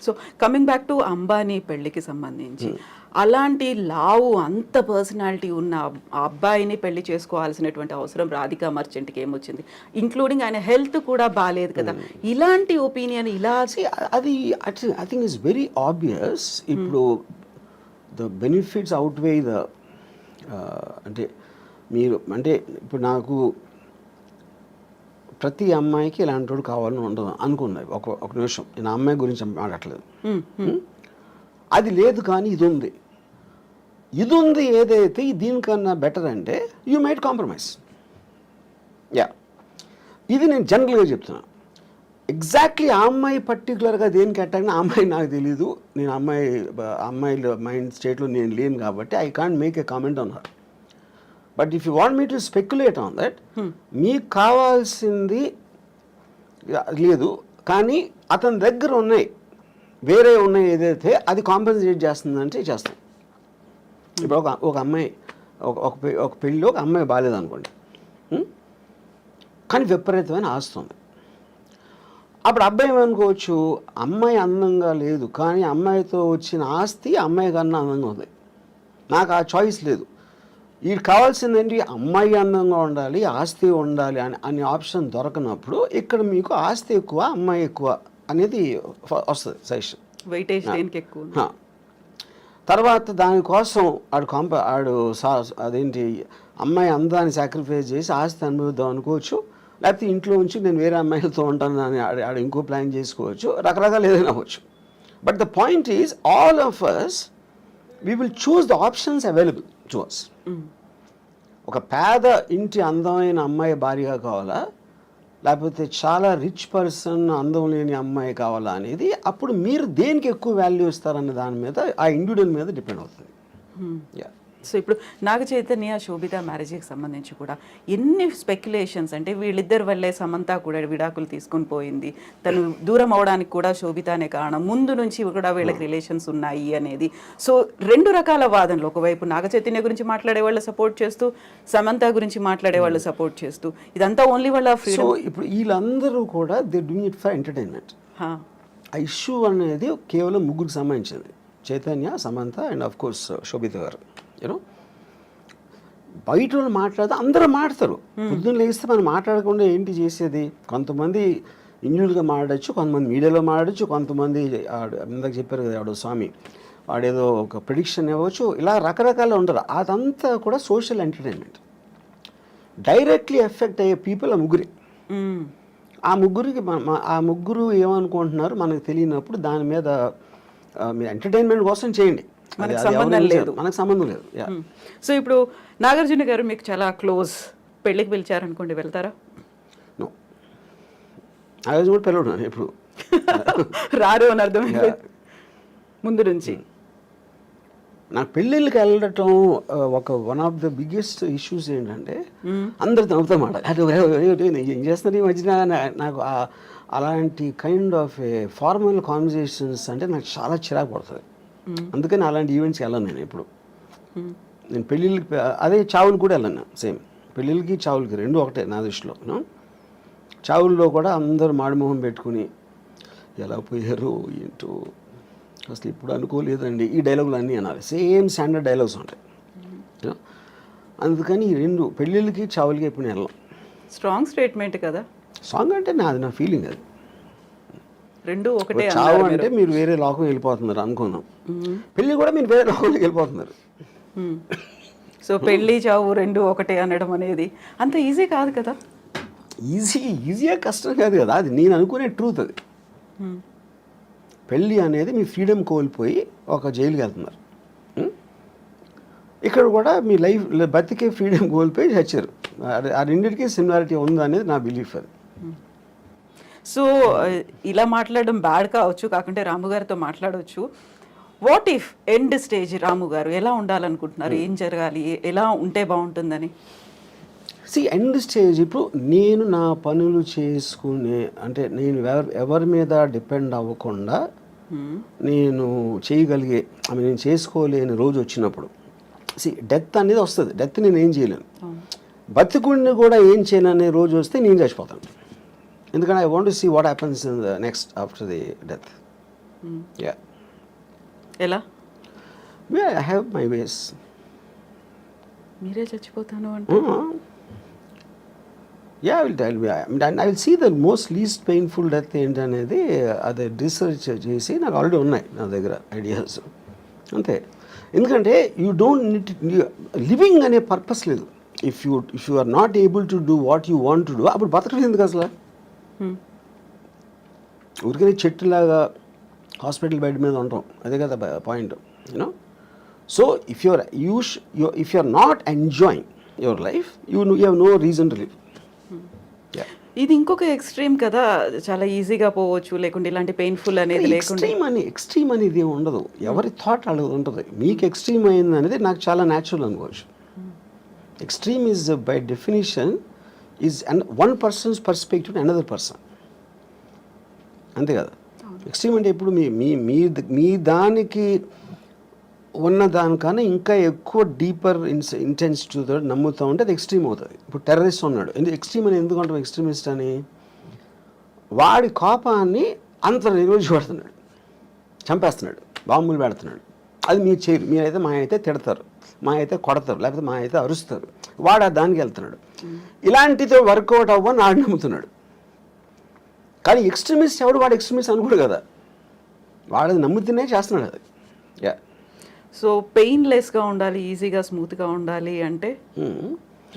So coming back to Ambani పెళ్లికి సంబంధించి, అలాంటి లావు అంత పర్సనాలిటీ ఉన్న ఆ అబ్బాయిని పెళ్లి చేసుకోవాల్సినటువంటి అవసరం రాధికా మర్చెంట్కి ఏమొచ్చింది? ఇంక్లూడింగ్ ఆయన హెల్త్ కూడా బాగాలేదు కదా. ఇలాంటి ఒపీనియన్ ఇలా అది I think it's very obvious. ఇప్పుడు ద బెనిఫిట్స్ అవుట్వే ద అంటే మీరు అంటే ఇప్పుడు నాకు ప్రతి అమ్మాయికి ఇలాంటి వాడు కావాలని ఉండదు అనుకున్నది. ఒక నిమిషం, నేను అమ్మాయి గురించి మాట్లాడలేదు. అది లేదు కానీ ఇది ఉంది ఏదైతే దీనికన్నా బెటర్ అంటే యూ మైట్ కాంప్రమైజ్. ఇది నేను జనరల్గా చెప్తున్నాను. ఎగ్జాక్ట్లీ ఆ అమ్మాయి పర్టికులర్గా దేనికి అట్టాగిన ఆ అమ్మాయి నాకు తెలీదు. నేను అమ్మాయిల మైండ్ స్టేట్లో నేను లేను కాబట్టి I can't make a comment on her. But if you want me to speculate on that, మీకు కావాల్సింది లేదు కానీ అతని దగ్గర ఉన్నాయి, వేరే ఉన్నాయి ఏదైతే అది కాంపెన్సేట్ చేస్తుందంటే చేస్తాం. ఇప్పుడు ఒక అమ్మాయి ఒక పెళ్ళిలో ఒక అమ్మాయి బాగాలేదు అనుకోండి, కానీ విపరీతమైన ఆస్తుంది. అప్పుడు అబ్బాయి ఏమనుకోవచ్చు, అమ్మాయి అందంగా లేదు కానీ అమ్మాయితో వచ్చిన ఆస్తి అమ్మాయి కన్నా అందంగా ఉంది, నాకు ఆ చాయిస్ లేదు. వీడికి కావాల్సిందేంటి, అమ్మాయి అందంగా ఉండాలి, ఆస్తి ఉండాలి అనే ఆప్షన్ దొరకనప్పుడు ఇక్కడ మీకు ఆస్తి ఎక్కువ అమ్మాయి ఎక్కువ అనేది వస్తుంది సజెషన్. వెయిటేజ్ దేనికి ఎక్కువ. తర్వాత దానికోసం అదేంటి అమ్మాయి అందాన్ని సాక్రిఫైస్ చేసి ఆస్తి అనుభవిద్దాం అనుకోవచ్చు, లేకపోతే ఇంట్లో ఉంచి నేను వేరే అమ్మాయిలతో ఉంటాను అని ఆడ ఇంకో ప్లాన్ చేసుకోవచ్చు, రకరకాలు ఏదైనా అవ్వచ్చు. But the point is all of us we will choose the options available to us. ఒక పేద ఇంటి అందమైన అమ్మాయి భార్యగా కావాలా, లేకపోతే చాలా రిచ్ పర్సన్ అందం లేని అమ్మాయి కావాలా అనేది అప్పుడు మీరు దేనికి ఎక్కువ వాల్యూ ఇస్తారన్న దాని మీద ఆ ఇండివిజువల్ మీద డిపెండ్ అవుతుంది. సో ఇప్పుడు నాగ చైతన్య శోభిత మ్యారేజ్కి సంబంధించి కూడా ఎన్ని స్పెక్యులేషన్స్, అంటే వీళ్ళిద్దరి వల్లే సమంత కూడా విడాకులు తీసుకొని పోయింది, తను దూరం అవడానికి కూడా శోభితనే కారణం, ముందు నుంచి కూడా వీళ్ళకి రిలేషన్స్ ఉన్నాయి అనేది. సో 2 రకాల వాదనలు, ఒకవైపు నాగ చైతన్య గురించి మాట్లాడే వాళ్ళు సపోర్ట్ చేస్తూ, సమంత గురించి మాట్లాడే వాళ్ళు సపోర్ట్ చేస్తూ, ఇదంతా ఓన్లీ వాళ్ళ ఫ్రీడమ్. సో ఇప్పుడు వీళ్ళందరూ కూడా they doing it for entertainment. ఆ ఇష్యూ అనేది కేవలం ముగ్గురికి సంబంధించింది, Chaitanya, Samantha and of course Sobhita garu. You know బయట వాళ్ళు మాట్లాడితే అందరూ మాట్లాడతారు. పొద్దున్న లేస్తే మనం మాట్లాడకుండా ఏంటి చేసేది? కొంతమంది ఇండివిజువల్గా మాట్లాడచ్చు, కొంతమంది మీడియాలో మాట్లాడచ్చు, కొంతమంది ఇందాక చెప్పారు కదా ఆడు స్వామి వాడేదో ఒక ప్రిడిక్షన్ ఇవ్వచ్చు, ఇలా రకరకాలు ఉంటారు. అదంతా కూడా సోషల్ ఎంటర్టైన్మెంట్. డైరెక్ట్లీ ఎఫెక్ట్ అయ్యే పీపుల్ ఆ ముగ్గురే. ఆ ముగ్గురు ఏమనుకుంటున్నారు మనకు తెలియనప్పుడు దాని మీద మీరు ఎంటర్టైన్మెంట్ కోసం చేయండి, మనకు సంబంధం లేదు. సో ఇప్పుడు నాగార్జున గారు మీకు చాలా క్లోజ్, పెళ్ళికి పిలిచారనుకోండి వెళ్తారా? నో, నాగార్జున కూడా పిలవడు ఎప్పుడు. రారు అని అర్థం ముందు నుంచి. నాకు పెళ్ళిళ్ళకి వెళ్ళటం one of the biggest issues ఏంటంటే అందరు నవ్వుతా మాట ఏం చేస్తున్నారు ఈ మధ్యన. నాకు అలాంటి కైండ్ ఆఫ్ ఫార్మల్ కాన్వర్జేషన్స్ అంటే నాకు చాలా చిరాకు పడుతుంది. అందుకని అలాంటి ఈవెంట్స్కి వెళ్ళను నేను ఎప్పుడు. నేను పెళ్ళిళ్ళకి అదే చావులు కూడా వెళ్ళను. సేమ్ పెళ్ళిళ్ళకి చావులకి రెండు ఒకటే నా దృష్టిలో. చావుల్లో కూడా అందరూ మాడిమోహం పెట్టుకుని ఎలా పోయారు ఏంటో అసలు ఇప్పుడు అనుకోలేదండి, ఈ డైలాగులు అన్నీ అనాలి. సేమ్ స్టాండర్డ్ డైలాగ్స్ ఉంటాయి. అందుకని ఈ రెండు పెళ్ళిళ్ళకి చావులకి ఎప్పుడు వెళ్ళాం. స్ట్రాంగ్ స్టేట్మెంట్ కదా. సాంగ్ అంటే నా ఫీలింగ్ అది. రెండు ఒకటే. చావు అంటే మీరు వేరే లోకం వెళ్ళిపోతున్నారు అనుకున్నాం, పెళ్ళి కూడా మీరు వేరే లోకంలోకి వెళ్ళిపోతున్నారు. సో పెళ్ళి చావు రెండు ఒకటే అనడం అనేది అంత ఈజీ కాదు కదా. ఈజీగా కష్టం కాదు కదా, అది నేను అనుకునే ట్రూత్. అది పెళ్ళి అనేది మీ ఫ్రీడమ్ కోల్పోయి ఒక జైలుకి వెళ్తున్నారు. ఇక్కడ కూడా మీ లైఫ్ బతికే ఫ్రీడమ్ కోల్పోయి చచ్చారు. ఆ రెండింటికి సిమిలారిటీ ఉందా అనేది నా బిలీఫ్. అది. సో ఇలా మాట్లాడడం బ్యాడ్ కావచ్చు, కాకుంటే రాము గారితో మాట్లాడవచ్చు. వాట్ ఇఫ్ ఎండ్ స్టేజ్ రాము గారు ఎలా ఉండాలనుకుంటున్నారు? ఏం జరగాలి, ఎలా ఉంటే బాగుంటుందని? ఎండ్ స్టేజ్ ఇప్పుడు నేను నా పనులు చేసుకునే, అంటే నేను ఎవరి మీద డిపెండ్ అవ్వకుండా నేను చేయగలిగే, నేను చేసుకోలేని రోజు వచ్చినప్పుడు డెత్ అనేది వస్తుంది. డెత్ నేను ఏం చేయలేను. బతికుడిని కూడా ఏం చేయను అనే రోజు వస్తే నేను చచ్చిపోతాను. ఎందుకంటే I want to see what happens in the next after the death. Yeah, ఎలా? I have my ways. మీరే చచ్చిపోతాను అంటే yeah, I will see the most least painful death ఏంటనేది అది రీసెర్చ్ చేసి నాకు ఆల్రెడీ ఉన్నాయి నా దగ్గర ఐడియాస్. అంతే. ఎందుకంటే యూ డోంట్ నీడ్ లివింగ్ అనే పర్పస్ లేదు. If you are not able to do what you want to do, అప్పుడు బతకలేదు ఎందుకు అసలు? ఊరికనే చెట్టులాగా హాస్పిటల్ బెడ్ మీద ఉంటాం, అదే కదా point. You know, so if you are not enjoying your life, you have no reason to live. ఇది ఇంకొక ఎక్స్ట్రీమ్ కదా, చాలా ఈజీగా పోవచ్చు, లేకుంటే ఇలాంటి పెయిన్ఫుల్ అనేది లేకుండా. ఎక్స్ట్రీమ్ అనేది ఏమి ఉండదు, ఎవరి థాట్ అలా ఉంటుంది. మీకు ఎక్స్ట్రీమ్ అయింది అనేది నాకు చాలా న్యాచురల్ అనుకోవచ్చు. Extreme is by definition is one persons perspective another person, అంతే కదా. ఎక్స్ట్రీమ్ అంటే ఇప్పుడు మీ దానికి ఉన్న దానికన్నా ఇంకా ఎక్కువ డీపర్ ఇంటెన్సిటీతో నమ్ముతూ ఉంటే అది ఎక్స్ట్రీమ్ అవుతుంది. ఇప్పుడు టెర్రరిస్ట్ ఉన్నాడు, ఎక్స్ట్రీమ్ అని ఎందుకు అంటాం ఎక్స్ట్రీమిస్ట్ అని? వాడి కోపాన్ని అంత నిర్వహించబడుతున్నాడు, చంపేస్తున్నాడు, బాంబులు పెడుతున్నాడు. అది మీరు చేయరు. మీరైతే మా అయితే తిడతారు, మా అయితే కొడతారు, లేకపోతే మా అయితే అరుస్తారు. వాడు దానికి వెళ్తున్నాడు. ఇలాంటితో వర్కౌట్ అవ్వని ఆడు నమ్ముతున్నాడు. కానీ ఎక్స్ట్రీమిస్ట్ ఎవడు? వాడు ఎక్స్ట్రీమిస్ట్ అనుకోడు కదా, వాడు నమ్ముతూనే చేస్తున్నాడు అది. యా. సో పెయిన్లెస్గా ఉండాలి, ఈజీగా స్మూత్గా ఉండాలి అంటే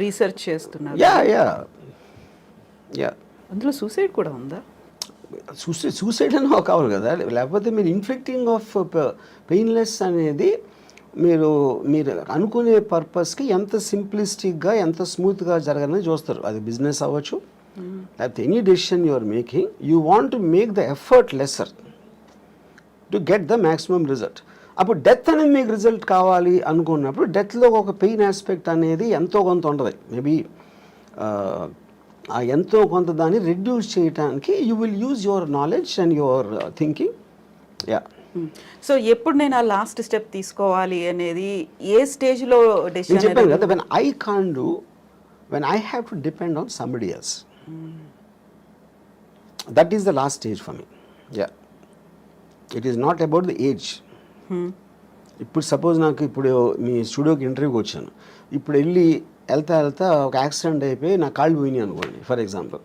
రీసెర్చ్ చేస్తున్నారు. యా. అందులో సూసైడ్ కూడా ఉందా? సూసైడ్ అని కావాలి కదా, లేకపోతే మీరు ఇన్ఫ్లిక్టింగ్ ఆఫ్ పెయిన్లెస్ అనేది మీరు అనుకునే పర్పస్కి ఎంత సింప్లిస్టిక్గా ఎంత స్మూత్గా జరగాలని చూస్తారు. అది బిజినెస్ అవ్వచ్చు, లేకపోతే any decision you are making, you want to make the effort lesser to get the maximum result. అప్పుడు డెత్ అనేది మీకు రిజల్ట్ కావాలి అనుకున్నప్పుడు డెత్లో ఒక పెయిన్ ఆస్పెక్ట్ అనేది ఎంతో కొంత ఉంటుంది. మేబీ ఆ ఎంతో కొంత దాన్ని రెడ్యూస్ చేయడానికి you will use your knowledge and your thinking. Yeah. So ఎప్పుడు నేను ఆ లాస్ట్ స్టెప్ తీసుకోవాలి అనేది ఏ స్టేజ్లో డెసిషన్? చెప్పాను కదా, when I can do, when I have to depend on somebody else, that is the last stage for me. Yeah. It is not about the age. ఇప్పుడు సపోజ్ నాకు ఇప్పుడు మీ స్టూడియోకి ఇంటర్వ్యూకి వచ్చాను, ఇప్పుడు వెళ్తా ఒక యాక్సిడెంట్ అయిపోయి నా కాళ్ళు పోయినాయి అనుకోండి for example.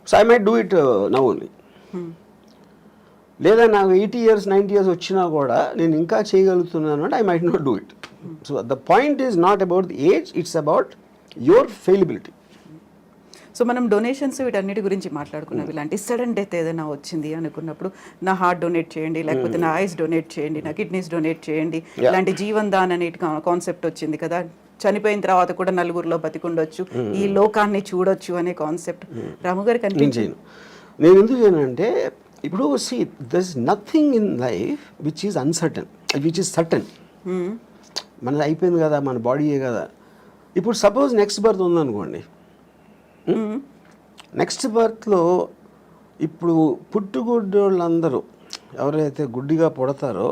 So I might do it now only. లేదా నాకు 80 years 90 years వచ్చినా కూడా నేను ఇంకా చేయగలుగుతున్నాను అంటే I might not do it. So the point is not about the age, it's about your fallibility. So మనం డొనేషన్స్ వీటన్నిటి గురించి మాట్లాడుకున్నాం. ఇలాంటి సడన్ డెత్ ఏదైనా వచ్చింది అనుకున్నప్పుడు నా హార్ట్ డొనేట్ చేయండి, లేకపోతే నా ఐస్ డొనేట్ చేయండి, నా కిడ్నీస్ డొనేట్ చేయండి, ఇలాంటి జీవన్ దాన్ అనే కాన్సెప్ట్ వచ్చింది కదా. చనిపోయిన తర్వాత కూడా నలుగురిలో బతికుండొచ్చు, ఈ లోకాన్ని చూడొచ్చు అనే కాన్సెప్ట్ రాము గారికి అనిపించింది. నేను ఎందుకు చేయనంటే ఇప్పుడు see there is nothing in life which is uncertain, which is certain. మనది అయిపోయింది కదా, మన బాడీయే కదా. ఇప్పుడు సపోజ్ నెక్స్ట్ బర్త్ ఉందనుకోండి, నెక్స్ట్ బర్త్లో ఇప్పుడు పుట్టుగుడ్డోళ్ళందరూ ఎవరైతే గుడ్డిగా పుడతారో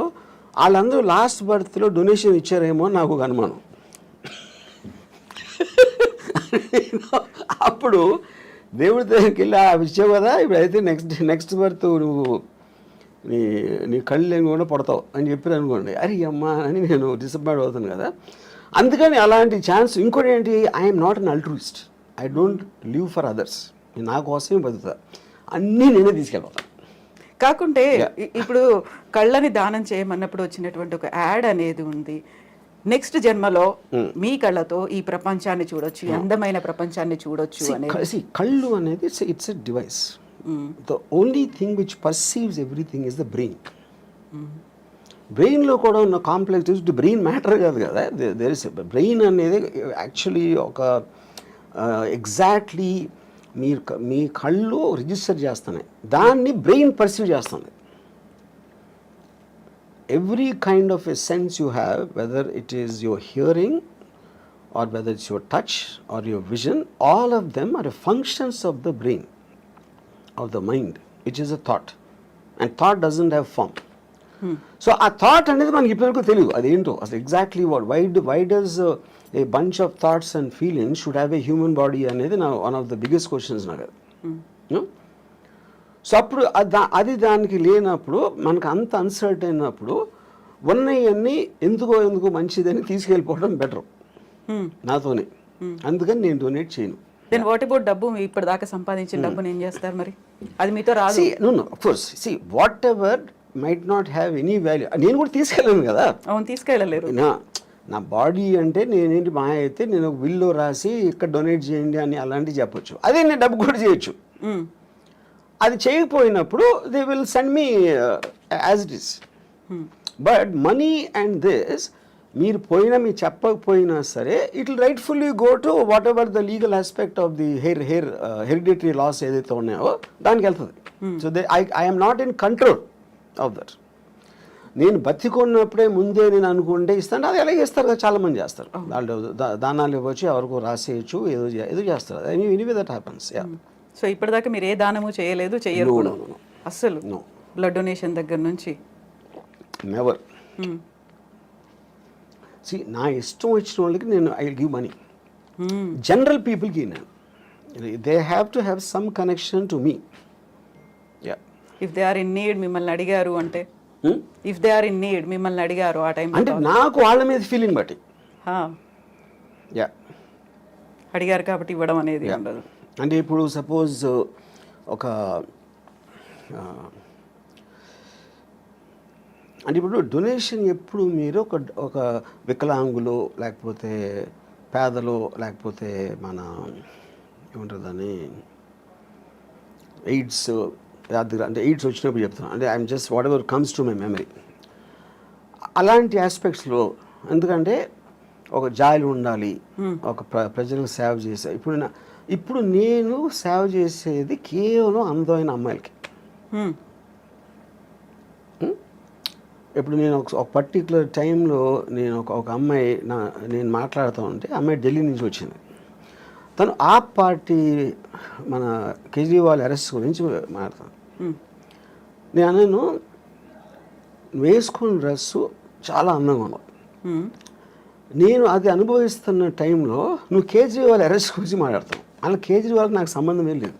వాళ్ళందరూ లాస్ట్ బర్త్లో డొనేషన్ ఇచ్చారేమో నాకు ఒక అనుమానం. అప్పుడు దేవుడి దగ్గరికి వెళ్ళి అవి ఇచ్చావు కదా, ఇప్పుడు అయితే నెక్స్ట్ బర్త్ నువ్వు నీ కళ్ళు లేని కూడా పడతావు అని చెప్పారు అనుకోండి, అరే అమ్మా అని నేను డిసప్పాయింట్ అవుతాను కదా. అందుకని అలాంటి ఛాన్స్. ఇంకోటి ఏంటి, I'm not an అల్ట్రూయిస్ట్, I don't live for others. నా కోసమే బతుకుతా, అన్నీ నేనే తీసుకెళ్ళిపోతాను. కాకుంటే ఇప్పుడు కళ్ళని దానం చేయమన్నప్పుడు వచ్చినటువంటి ఒక యాడ్ అనేది ఉంది. నెక్స్ట్ జన్మలో మీ కళ్ళతో ఈ ప్రపంచాన్ని చూడొచ్చు, అందమైన ప్రపంచాన్ని చూడొచ్చు అనేది. కళ్ళు అనేది it's a device. The only thing which perceives everything is the brain. బ్రెయిన్లో కూడా ఉన్న కాంప్లెక్స్ బ్రెయిన్ మ్యాటర్ కాదు కదా. దేర్ ఇస్ బ్రెయిన్ అనేది యాక్చువల్లీ ఒక ఎగ్జాక్ట్లీ మీ కళ్ళు రిజిస్టర్ చేస్తున్నాయి, దాన్ని బ్రెయిన్ పర్సీవ్ చేస్తుంది. Every kind of a sense you have, whether it is your hearing or whether it's your touch or your vision, all of them are functions of the brain, of the mind, which is a thought. And thought doesn't have form. So a thought అనేది మనకి ఇప్పటివరకు తెలియదు అదేంటో అసలు exactly what why does a bunch of thoughts and feelings should have a human body అనేది నా one of the biggest questions నాకు. సో అప్పుడు అది దానికి లేనప్పుడు మనకు అంత అన్సర్ట్ అయినప్పుడు ఉన్నవన్నీ ఎందుకు మంచిదని తీసుకెళ్ళిపోవడం బెటర్ నాతోనే. అందుకని నేను డొనేట్ చేయను. దెన్ వాట్ అబౌట్ డబ్బు? ఇప్పటిదాకా సంపాదించిన డబ్బుని ఏం చేస్తారు మరి? అది మీతో రాదు. No of course see whatever might not have any value. నేను కూడా తీసుకెళ్ళాను కదా. అవును, తీసుకెళ్ళలేరు. నా బాడీ అంటే నేనేంటి మా అయితే నేను ఒక బిల్లో రాసి ఇక్కడ డొనేట్ చేయండి అని అలాంటివి చెప్పొచ్చు. అదే నేను డబ్బు కూడా చేయొచ్చు. అది చేయకపోయినప్పుడు they will send me as it is. But money and this మీరు మీరు చెప్పకపోయినా సరే it will rightfully go to whatever the legal aspect of the hereditary laws ఏదైతే ఉన్నాయో దానికి వెళ్తుంది. So I'm not in control of that. నేను బతికున్నప్పుడే ముందే నేను అనుకుంటే ఇస్తాను, అది ఎలాగే ఇస్తారు కదా, చాలామంది చేస్తారు. వాళ్ళు దానాలు ఇవ్వచ్చు, ఎవరికో రాసేయచ్చు, ఏదో చేస్తారు. Anyway that happens. సో ఇప్పటిదాకా మీరు ఏ దానము చేయలేదు, చెయ్యరు కూడా అస్సలు? బ్లడ్ డొనేషన్ దగ్గర నుంచి నెవర్. సి నా ఇష్టం వచ్చిన వాళ్ళకి నేను ఐ గివ్ మనీ. జనరల్ పీపుల్కి నేను they have to have some connection to me. If they are in need మిమ్మల్ని అడిగారు అంటే, if they are in need మిమ్మల్ని అడిగారు ఆ టైం అంటే నాకు వాళ్ళ మీద ఫీలింగ్ బట్టి అడిగారు కాబట్టి ఇవ్వడం అనేది ఉండదు. అంటే ఇప్పుడు సపోజ్ ఒక అంటే ఇప్పుడు డొనేషన్ ఎప్పుడు మీరు ఒక వికలాంగులు లేకపోతే పేదలు లేకపోతే మన ఏమంటారు దాన్ని ఎయిడ్స్ అంటే ఎయిడ్స్ వచ్చినప్పుడు చెప్తున్నాను. అంటే I'm just what ever comes to my memory. అలాంటి ఆస్పెక్ట్స్లో ఎందుకంటే ఒక జాలి ఉండాలి, ఒక ప్రజలకు సేవ చేసే. ఇప్పుడు నేను సేవ చేసేది కేవలం అందమైన అమ్మాయిలకి. ఇప్పుడు నేను ఒక పర్టికులర్ టైంలో నేను ఒక అమ్మాయి నేను మాట్లాడుతూ ఉంటే, అమ్మాయి ఢిల్లీ నుంచి వచ్చింది. తను ఆప్ పార్టీ మన కేజ్రీవాల్ అరెస్ట్ గురించి మాట్లాడతాను. నేను వేసుకున్న డ్రెస్సు చాలా అందంగా ఉన్నావు. నేను అది అనుభవిస్తున్న టైంలో నువ్వు కేజ్రీవాల్ అరెస్ట్ గురించి మాట్లాడతావు. అలా కేజ్రీవాల్కి నాకు సంబంధమే లేదు.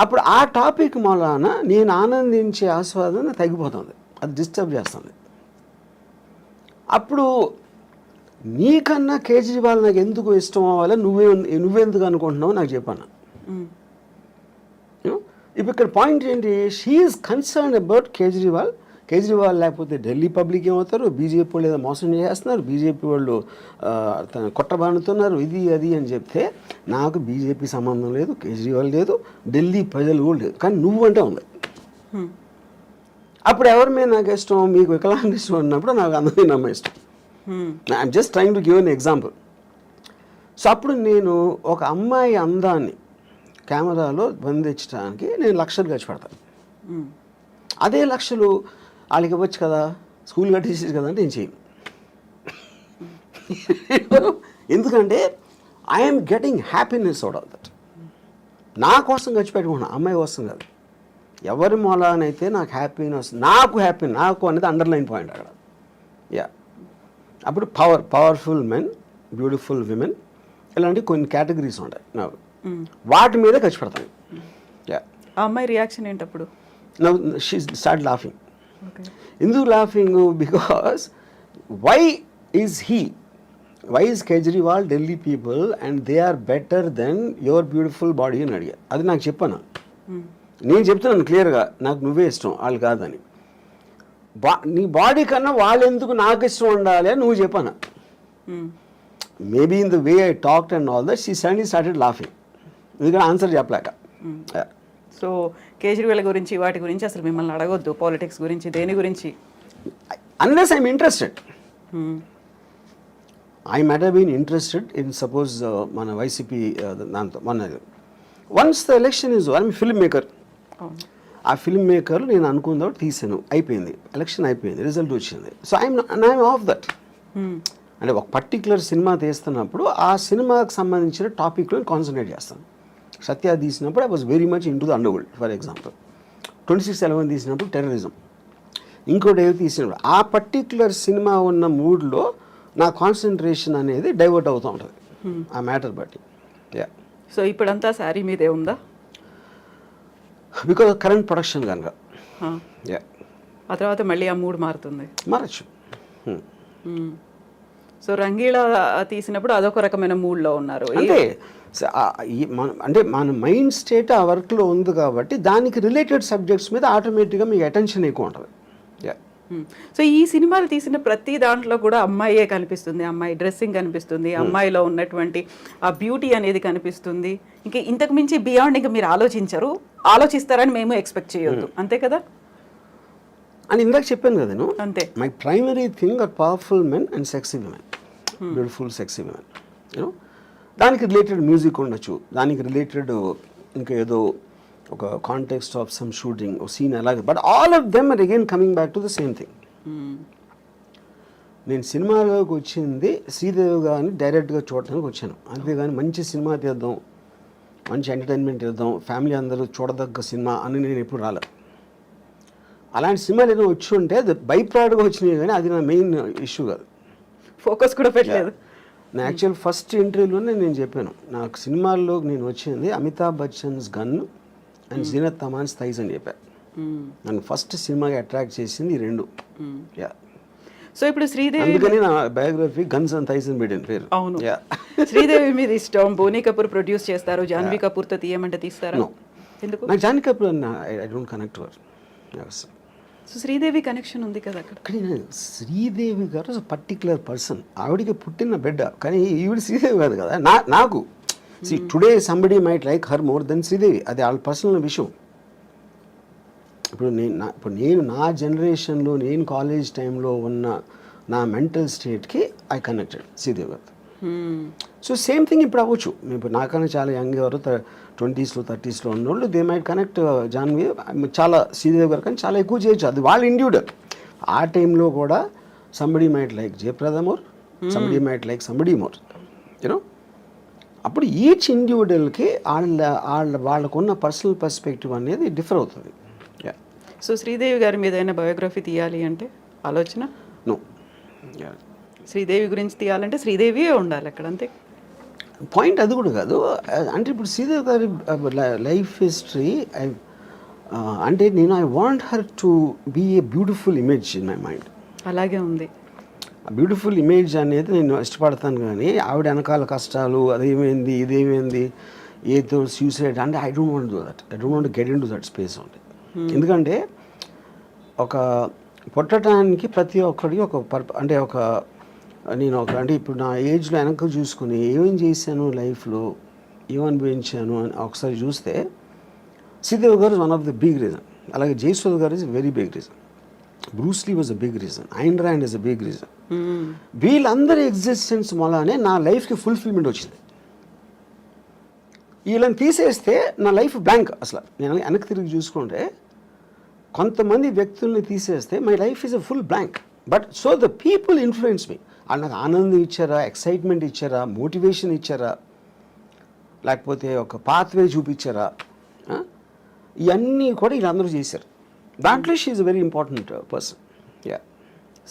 అప్పుడు ఆ టాపిక్ మూలాన నేను ఆనందించే ఆస్వాదన తగ్గిపోతుంది, అది డిస్టర్బ్ చేస్తుంది. అప్పుడు నీకన్నా కేజ్రీవాల్ నాకు ఎందుకు ఇష్టం అవ్వాలి, నువ్వెందుకు అనుకుంటున్నావు నాకు చెప్పాను. ఇప్పుడు ఇక్కడ పాయింట్ ఏంటి, షీఈస్ కన్సర్న్ అబౌట్ కేజ్రీవాల్ లేకపోతే ఢిల్లీ పబ్లిక్ ఏమవుతారు, బీజేపీ వాళ్ళు ఏదో మోసం చేస్తున్నారు, బీజేపీ వాళ్ళు కొట్టబానుతున్నారు, ఇది అది అని చెప్తే నాకు బీజేపీ సంబంధం లేదు, కేజ్రీవాల్ లేదు, ఢిల్లీ ప్రజలు కూడా లేదు, కానీ నువ్వంటే ఉంది. అప్పుడు ఎవరి మీద నాకు ఇష్టం, మీకు వికలాంగ ఇష్టం అన్నప్పుడు నాకు అందరినీ నమ్మ ఇష్టం. I'm just trying to give an example. So అప్పుడు నేను ఒక అమ్మాయి అందాన్ని కెమెరాలో బంధించడానికి నేను లక్షలు ఖర్చు పెడతాను. అదే లక్షలు వాళ్ళకి ఇవ్వచ్చు కదా, స్కూల్ కట్టేసేది కదా అంటే నేను చేయను. ఎందుకంటే I'm getting happiness out of that. నా కోసం ఖర్చు పెట్టుకున్నాను, అమ్మాయి కోసం కాదు. ఎవరి మూలానైతే నాకు హ్యాపీనెస్, నాకు అనేది అండర్లైన్ పాయింట్ అక్కడ. యా, అప్పుడు పవర్ఫుల్ మెన్, బ్యూటిఫుల్ విమెన్, ఇలాంటి కొన్ని కేటగిరీస్ ఉంటాయి నాకు, వాటి మీద ఖర్చు పెడతాను. యా, ఆ అమ్మాయి రియాక్షన్ ఏంటి అప్పుడు? Now she start laughing. ఎందుకు laughing? Because why is Kejriwal Delhi people and they are better then your beautiful body అని అడిగా. అది నాకు చెప్పాను, నేను చెప్తున్నాను క్లియర్గా, నాకు నువ్వే ఇష్టం వాళ్ళు కాదని. నీ బాడీ కన్నా వాళ్ళు ఎందుకు నాకు ఇష్టం ఉండాలి అని నువ్వు చెప్పాను. Maybe in the way I talked and all that she suddenly started laughing, ఎందుకంటే ఆన్సర్ చెప్పలేక. సో కేజ్రీవాల్ గురించి వాటి గురించి అసలు మిమ్మల్ని అడగొద్దు, పాలిటిక్స్ గురించి, దేని గురించి, unless I'm interested. I might have been interested in suppose మన వైసీపీ దాంతో మన once the election is, I'm film maker. ఆ ఫిల్మ్ మేకర్ నేను అనుకున్న తీసాను, అయిపోయింది, ఎలక్షన్ అయిపోయింది, రిజల్ట్ వచ్చింది. So I'm off that. అంటే ఒక పర్టికులర్ సినిమా తీస్తున్నప్పుడు ఆ సినిమాకి సంబంధించిన టాపిక్లో కాన్సన్ట్రేట్ చేస్తాను. సత్య తీసినప్పుడు I was very much in to the under world, for example. 26/11 తీసినప్పుడు టెర్రరిజం, ఇంకోటి ఏదో తీసినప్పుడు ఆ పర్టికులర్ సినిమా ఉన్న మూడ్లో నా కాన్సన్ట్రేషన్ అనేది డైవర్ట్ అవుతూ ఉంటుంది ఆ మ్యాటర్ బట్టి. యా, సో ఇప్పుడంతా శారీ మీదే ఉందా? బికాజ్ కరెంట్ ప్రొడక్షన్ కనుక. యా, ఆ తర్వాత మళ్ళీ ఆ మూడ్ మారచ్చు. సో రంగీళ తీసినప్పుడు అదొక రకమైన మూడ్లో ఉన్నారు. అంటే మన మైండ్ స్టేట్ ఆ వర్క్లో ఉంది కాబట్టి దానికి రిలేటెడ్ సబ్జెక్ట్స్ మీద ఆటోమేటిక్గా మీకు అటెన్షన్ ఎక్కువ ఉంటుంది. సో ఈ సినిమాలు తీసిన ప్రతి దాంట్లో కూడా అమ్మాయే కనిపిస్తుంది, అమ్మాయి డ్రెస్సింగ్ కనిపిస్తుంది, అమ్మాయిలో ఉన్నటువంటి ఆ బ్యూటీ అనేది కనిపిస్తుంది. ఇంకా ఇంతకు మించి బియాండ్ ఇంకా మీరు ఆలోచిస్తారని మేము ఎక్స్పెక్ట్ చేయొద్దు, అంతే కదా? అని ఇందాక చెప్పాను కదా నేను, అంతే. My primary thing are powerful men and sexy women, beautiful sexy women. You know, దానికి రిలేటెడ్ మ్యూజిక్ ఉండొచ్చు, దానికి రిలేటెడ్ ఇంకా ఏదో ఒక కాంటెక్స్ట్ ఆఫ్ సమ్ షూటింగ్ ఒక సీన్ అలాగే, but all of them are again coming back to the same thing. నేను సినిమాలోకి వచ్చింది శ్రీదేవి గారిని డైరెక్ట్గా చూడటానికి వచ్చాను, అంతేగాని మంచి సినిమా తీద్దాం, మంచి ఎంటర్టైన్మెంట్ తీద్దాం, ఫ్యామిలీ అందరూ చూడదగ్గ సినిమా అని నేను ఎప్పుడు రాలేదు. అలాంటి సినిమాలు ఏదైనా వచ్చి ఉంటే అది బై ప్రోడక్ట్గా వచ్చినాయి, కానీ అది నా మెయిన్ ఇష్యూ కాదు, ఫోకస్ కూడా పెట్టలేదు. నా యాక్చువల్ ఫస్ట్ ఇంటర్వ్యూలోనే నేను చెప్పాను, నాకు సినిమాల్లో నేను వచ్చింది Amitabh Bachchan's gun and Zeenat Aman's thighs అని చెప్పాను. నన్ను ఫస్ట్ సినిమాకి అట్రాక్ట్ చేసింది ఈ రెండు. యా, సో ఇప్పుడు శ్రీదేవి, అందుకని నా బయోగ్రఫీ గన్స్ అండ్ థైస్ అని పెట్టిన పేరు. అవును, శ్రీదేవి మీద ఇష్టం. బోనీ కపూర్ ప్రొడ్యూస్ చేస్తారు, జాన్వీ కపూర్తో తీయమంటే తీస్తారా? ఎందుకు? నాకు Janhvi Kapoor I don't connect work. So Sridevi connection ఉంది కదా అక్కడ. కానీ శ్రీదేవి గారు పర్టికులర్ పర్సన్, ఆవిడికి పుట్టిన బిడ్డ, కానీ ఈవిడ శ్రీదేవి కాదు కదా. నాకు today somebody might like her more than Sridevi, అది వాళ్ళ పర్సనల్ విషయం. ఇప్పుడు నేను నా జనరేషన్లో, నేను కాలేజ్ టైంలో ఉన్న నా మెంటల్ స్టేట్కి ఐ కనెక్టెడ్ శ్రీదేవి గారు. సో సేమ్ థింగ్ ఇప్పుడు అవ్వచ్చు. ఇప్పుడు నాకన్నా చాలా యంగ్ ఎవరు 20s, 30s ఉన్నోళ్ళు దే మైట్ కనెక్ట్ జాన్వీ, చాలా శ్రీదేవి గారు కానీ చాలా ఎక్కువ చేయొచ్చు, అది వాళ్ళ ఇండివిజువల్. ఆ టైంలో కూడా somebody might like Jayaprada more, somebody might like somebody more, you know. అప్పుడు ఈచ్ ఇండివిజువల్కి వాళ్ళకున్న పర్సనల్ పర్స్పెక్టివ్ అనేది డిఫర్ అవుతుంది. సో శ్రీదేవి గారి మీద ఏదైనా బయోగ్రఫీ తీయాలి అంటే ఆలోచన? నో, శ్రీదేవి గురించి తీయాలంటే శ్రీదేవియే ఉండాలి అక్కడ, అంతే. పాయింట్ అది కూడా కాదు. అంటే ఇప్పుడు శ్రీదేవి గారి లైఫ్ హిస్టరీ అంటే నేను I want her to be a beautiful image in my mind. అలాగే ఉంది. ఆ బ్యూటిఫుల్ ఇమేజ్ అనేది నేను ఇష్టపడతాను, కానీ ఆవిడ వెనకాల కష్టాలు, అదేమైంది ఇదేమైంది, ఏదో సూసైడ్ అంటే I don't want do that. I don't want get in to that space ఉంది. ఎందుకంటే ఒక పుట్టడానికి ప్రతి ఒక్కడికి ఒక అంటే ఒక నేను ఒక అంటే ఇప్పుడు నా ఏజ్లో వెనక చూసుకుని ఏమేం చేశాను లైఫ్లో, ఏమనుభవించాను అని ఒకసారి చూస్తే Sridevi garu one of the big reason. అలాగే Jayasudha garu is very big reason. Bruce Lee was a big reason. Ayn Rand is a big reason. వీళ్ళందరి ఎగ్జిస్టెన్స్ వల్లనే నా లైఫ్కి ఫుల్ఫిల్మెంట్ వచ్చింది. వీళ్ళని తీసేస్తే నా లైఫ్ బ్లాంక్. అసలు నేను వెనక్కి తిరిగి చూసుకుంటే కొంతమంది వ్యక్తుల్ని తీసేస్తే my life is a full blank. But so the people influence me. వాళ్ళు నాకు ఆనందం ఇచ్చారా, ఎక్సైట్మెంట్ ఇచ్చారా, మోటివేషన్ ఇచ్చారా, లేకపోతే ఒక పాత్వే చూపించారా, ఇవన్నీ కూడా వీళ్ళందరూ చేశారు. దాంట్లో she is a very important person. Yeah.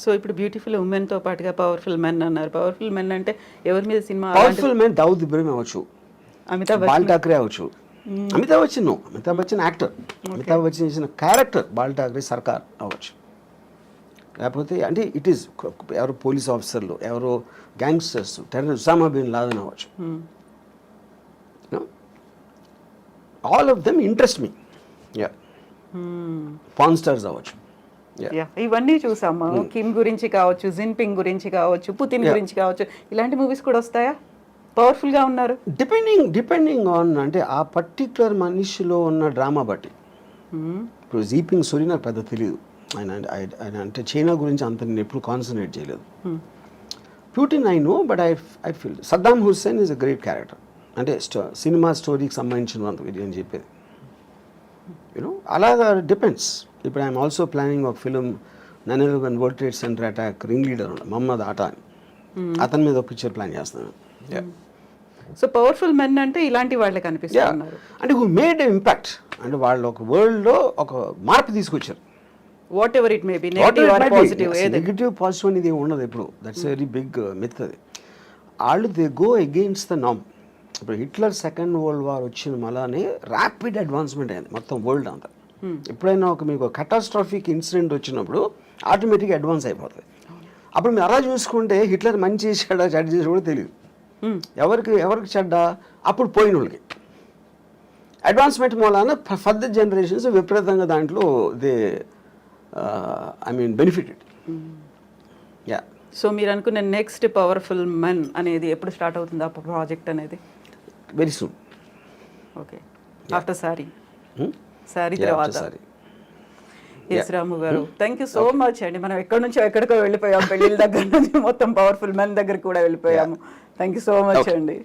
So ఇప్పుడు బ్యూటిఫుల్ ఉమెన్తో పాటుగా పవర్ఫుల్ మెన్ అన్నారు. పవర్ఫుల్ మెన్ అంటే ఎవరి మీద cinema? Powerful men Dawood Ibrahim అవ్వచ్చు, అమితాబ్ బాల్ ఠాక్రే అవ్వచ్చు. అమితాబ్ బచ్చన్ యాక్టర్. అమితాబ్ బచ్చన్ చేసిన క్యారెక్టర్ బాల్ ఠాక్రే సర్కార్ అవ్వచ్చు. లేకపోతే అంటే ఇట్ ఈస్ ఎవరో పోలీస్ ఆఫీసర్లు, ఎవరో gangsters, terrorist, Osama bin Laden అవ్వచ్చు. All of them interest me. Yeah. Pawn Stars అవ్వచ్చు. ఇవన్నీ చూసాము. కిమ్ గురించి కావచ్చు, జిన్పింగ్ గురించి కావచ్చు, పుతిన్ గురించి కావచ్చు, ఇలాంటి మూవీస్ కూడా వస్తాయా? పవర్ఫుల్గా ఉన్నారు. డిపెండింగ్ ఆన్ అంటే ఆ పర్టిక్యులర్ మనిషిలో ఉన్న డ్రామా బట్టి. ఇప్పుడు జీపింగ్ సూరి నాకు పెద్ద తెలియదు. ఆయన అంటే చైనా గురించి అంత నేను ఎప్పుడు కాన్సన్ట్రేట్ చేయలేదు. Putin I know, but I feel Saddam Hussain is a great character. అంటే సినిమా స్టోరీకి సంబంధించినంత అని చెప్పేది. యూనో అలాగా డిపెండ్స్. ఇప్పుడు ఐఎమ్ ఆల్సో ప్లానింగ్ ఒక film 9/11 world trade centre attack ring leader ఉన్నాడు మహమ్మద్ ఆటా అని, అతని మీద ఒక పిక్చర్ ప్లాన్ చేస్తున్నాను. సో పవర్ఫుల్ మెన్ అంటే ఇలాంటి వాళ్ళే కనిపిస్తున్నారు. అంటే హూ మేడ్ ఇంపాక్ట్. అంటే వాళ్ళు ఒక వరల్డ్లో ఒక మార్పు తీసుకొచ్చారు. Whatever it may be, negative or positive. Negative positive అనేది ఉండదు ఎప్పుడు. దట్స్ వెరీ బిగ్ మిత్ అది. వాళ్ళు దే గో అగెయిన్స్ట్ ద నామ్. ఇప్పుడు హిట్లర్ సెకండ్ వరల్డ్ వార్ వచ్చిన మళ్ళానే ర్యాపిడ్ అడ్వాన్స్మెంట్ అయింది మొత్తం వరల్డ్ అంతా. ఎప్పుడైనా మీకు కటాస్ట్రాఫిక్ ఇన్సిడెంట్ వచ్చినప్పుడు ఆటోమేటిక్గా అడ్వాన్స్ అయిపోతుంది. అప్పుడు మీరు అలా చూసుకుంటే హిట్లర్ మంచి చేశాడా చెడ్డ చేసాడు కూడా తెలియదు. ఎవరికి చెడ్డ అప్పుడు పోయిన వాళ్ళకి. అడ్వాన్స్మెంట్ మూలాన ఫర్దర్ జనరేషన్స్ విపరీతంగా దాంట్లో దే బెనిఫిటెడ్. యా. సో మీరు అనుకున్న నెక్స్ట్ పవర్ఫుల్ మెన్ అనేది ఎప్పుడు స్టార్ట్ అవుతుంది ఆ ప్రాజెక్ట్ అనేది? Very soon. Okay. After sorry తర్వాత. ఎస్ రాము గారు, థ్యాంక్ యూ సో మచ్ అండి. మనం ఎక్కడి నుంచో ఎక్కడికో వెళ్ళిపోయాం, పెళ్ళిళ్ళ దగ్గర నుంచి మొత్తం పవర్ఫుల్ మెన్ దగ్గర కూడా వెళ్ళిపోయాము. థ్యాంక్ యూ సో మచ్ అండి.